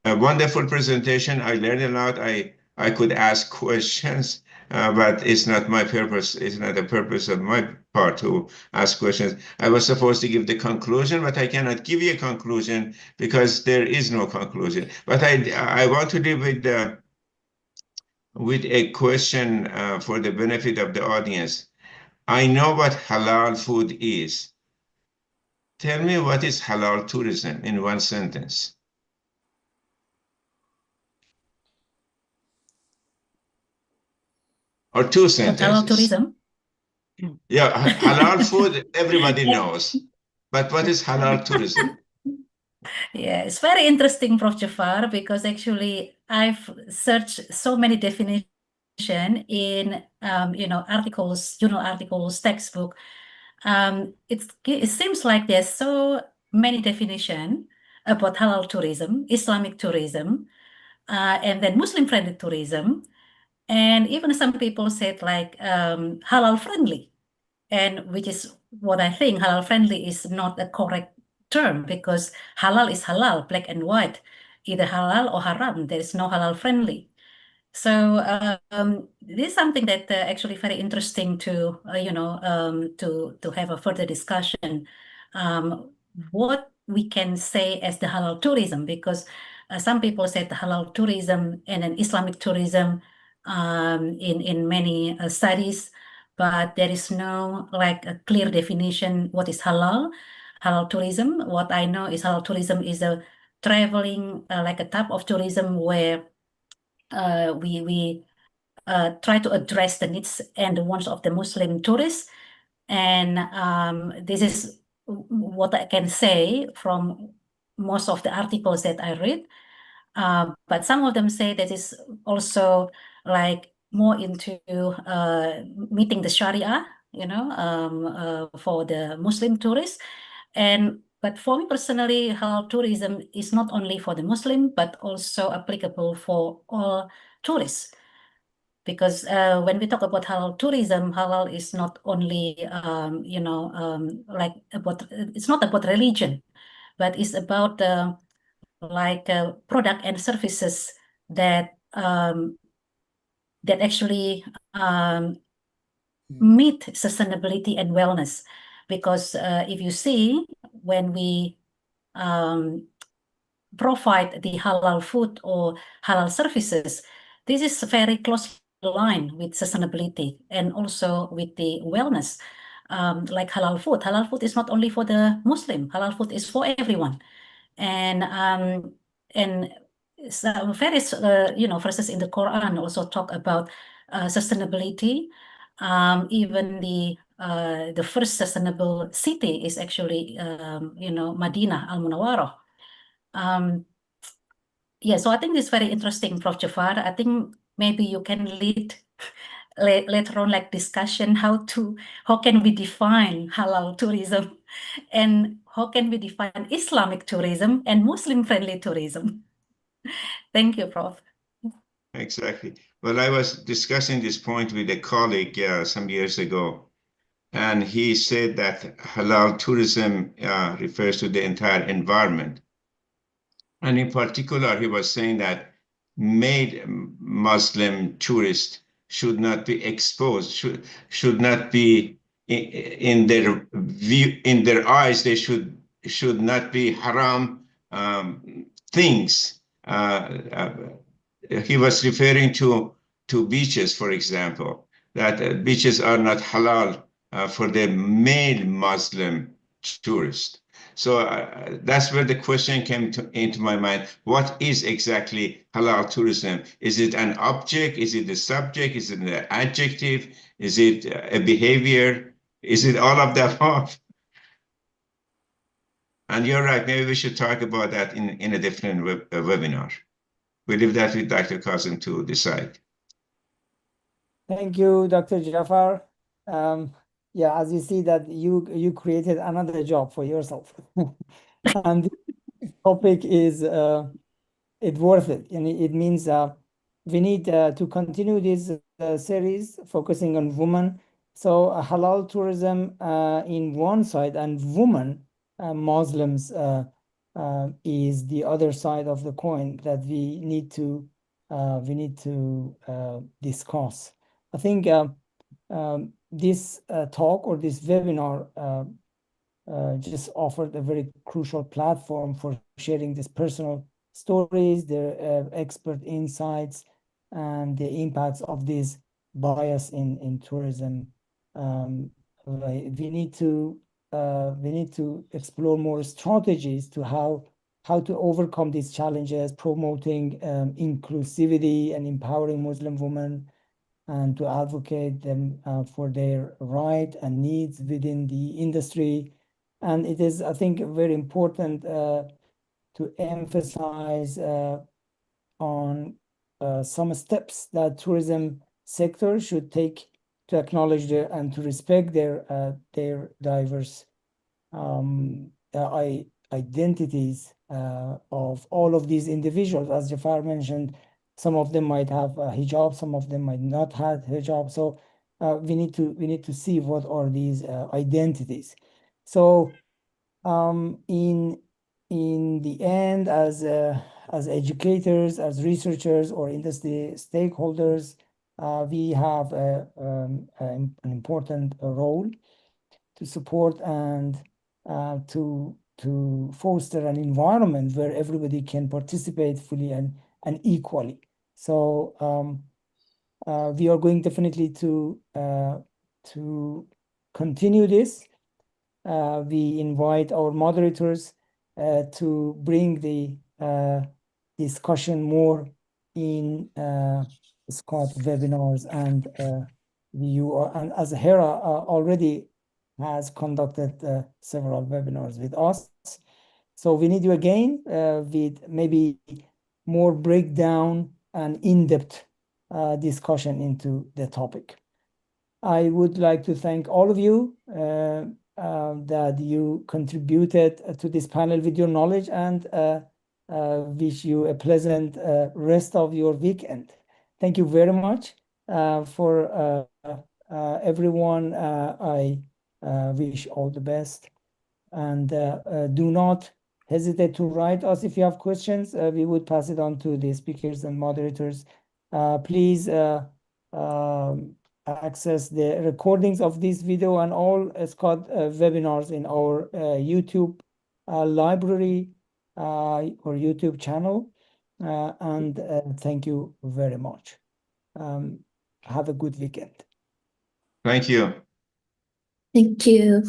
A wonderful presentation. I learned a lot. I could ask questions, but it's not my purpose. It's not the purpose of my part to ask questions. I was supposed to give the conclusion, but I cannot give you a conclusion because there is no conclusion. But I want to leave with a question for the benefit of the audience. I know what halal food is. Tell me, what is halal tourism in one sentence? Or two sentences. Halal tourism. Yeah, halal food, everybody knows. But what is halal tourism? Yeah, it's very interesting, Prof. Jafar, because actually I've searched so many definitions in articles, journal articles, textbook. It seems like there's so many definitions about halal tourism, Islamic tourism, and then Muslim-friendly tourism. And even some people said like halal friendly, and which is what I think halal friendly is not a correct term, because halal is halal, black and white, either halal or haram. There is no halal friendly. So this is something that actually very interesting to to have a further discussion. What we can say as the halal tourism, because some people said the halal tourism and then Islamic tourism in many studies, but there is no like a clear definition what is halal tourism. What I know is halal tourism is a traveling like a type of tourism where we try to address the needs and the wants of the Muslim tourists. And this is what I can say from most of the articles that I read. But some of them say that is also like more into meeting the Sharia, for the Muslim tourists. But for me personally, halal tourism is not only for the Muslim, but also applicable for all tourists. Because when we talk about halal tourism, halal is not only, like it's not about religion, but it's about product and services that that actually meet sustainability and wellness. Because if you see, when we provide the halal food or halal services, this is very closely aligned with sustainability and also with the wellness. like halal food. Halal food is not only for the Muslim. Halal food is for everyone. And some various verses in the Quran also talk about sustainability. Even the first sustainable city is actually Madinah Al Munawwarah. Yeah, so I think it's very interesting, Prof. Jafar. I think maybe you can lead later on like discussion how can we define halal tourism and how can we define Islamic tourism and Muslim friendly tourism. Thank you, Prof. Exactly. Well, I was discussing this point with a colleague some years ago, and he said that halal tourism refers to the entire environment. And in particular, he was saying that male Muslim tourists should not be exposed, should not be in their view, in their eyes, they should not be haram things. He was referring to beaches, for example, that beaches are not halal for the male Muslim tourist. So that's where the question came into my mind. What is exactly halal tourism? Is it an object? Is it a subject? Is it an adjective? Is it a behavior? Is it all of the above? And you're right, maybe we should talk about that in a different webinar. We leave that with Dr. Qasim to decide. Thank you, Dr. Jafar. Yeah, as you see that you created another job for yourself. And this topic is it's worth it. And it means we need to continue this series focusing on women. So halal tourism in one side and women Muslims is the other side of the coin that we need to discuss. I think this talk or this webinar just offered a very crucial platform for sharing these personal stories, their expert insights, and the impacts of this bias in tourism. We need to explore more strategies to how to overcome these challenges, promoting inclusivity and empowering Muslim women, and to advocate them for their right and needs within the industry. And it is, I think, very important to emphasize on some steps that tourism sector should take to acknowledge and to respect their diverse identities of all of these individuals. As Jafar mentioned, some of them might have a hijab, some of them might not have hijab. So we need to see what are these identities. So in the end, as educators, as researchers, or industry stakeholders, we have an important role to support and to foster an environment where everybody can participate fully and equally. So we are going definitely to continue this. We invite our moderators to bring the discussion more in Scott webinars, and and as Hera already has conducted several webinars with us. So we need you again with maybe more breakdown and in-depth discussion into the topic. I would like to thank all of you that you contributed to this panel with your knowledge, and wish you a pleasant rest of your weekend. Thank you very much for everyone. I wish all the best, and do not hesitate to write us if you have questions. We would pass it on to the speakers and moderators. Please access the recordings of this video and all Scott webinars in our YouTube library or YouTube channel. And thank you very much. Have a good weekend. Thank you. Thank you.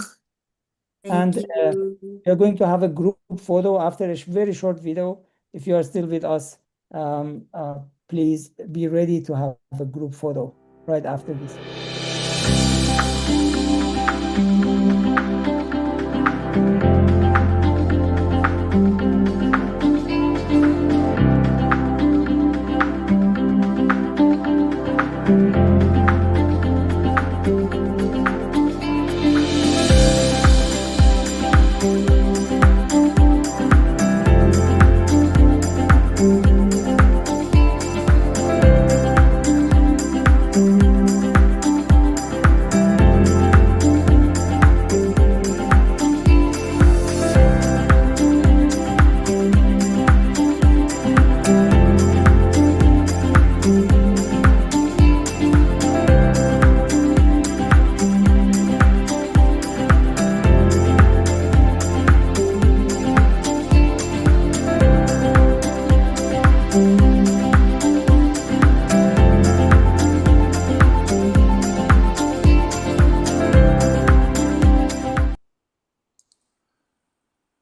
And Thank you. we're going to have a group photo after a very short video. If you are still with us, please be ready to have a group photo right after this.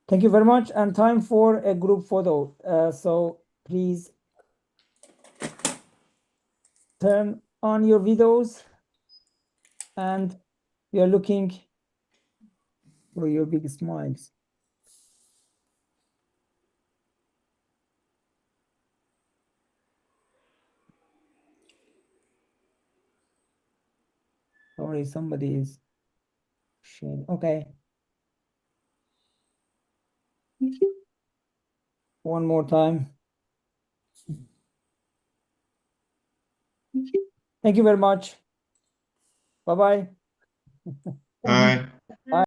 Thank you very much, and time for a group photo. So please turn on your videos, and we are looking for your big smiles. Sorry, somebody is sharing. Okay. One more time. Thank you very much. Bye-bye. Bye.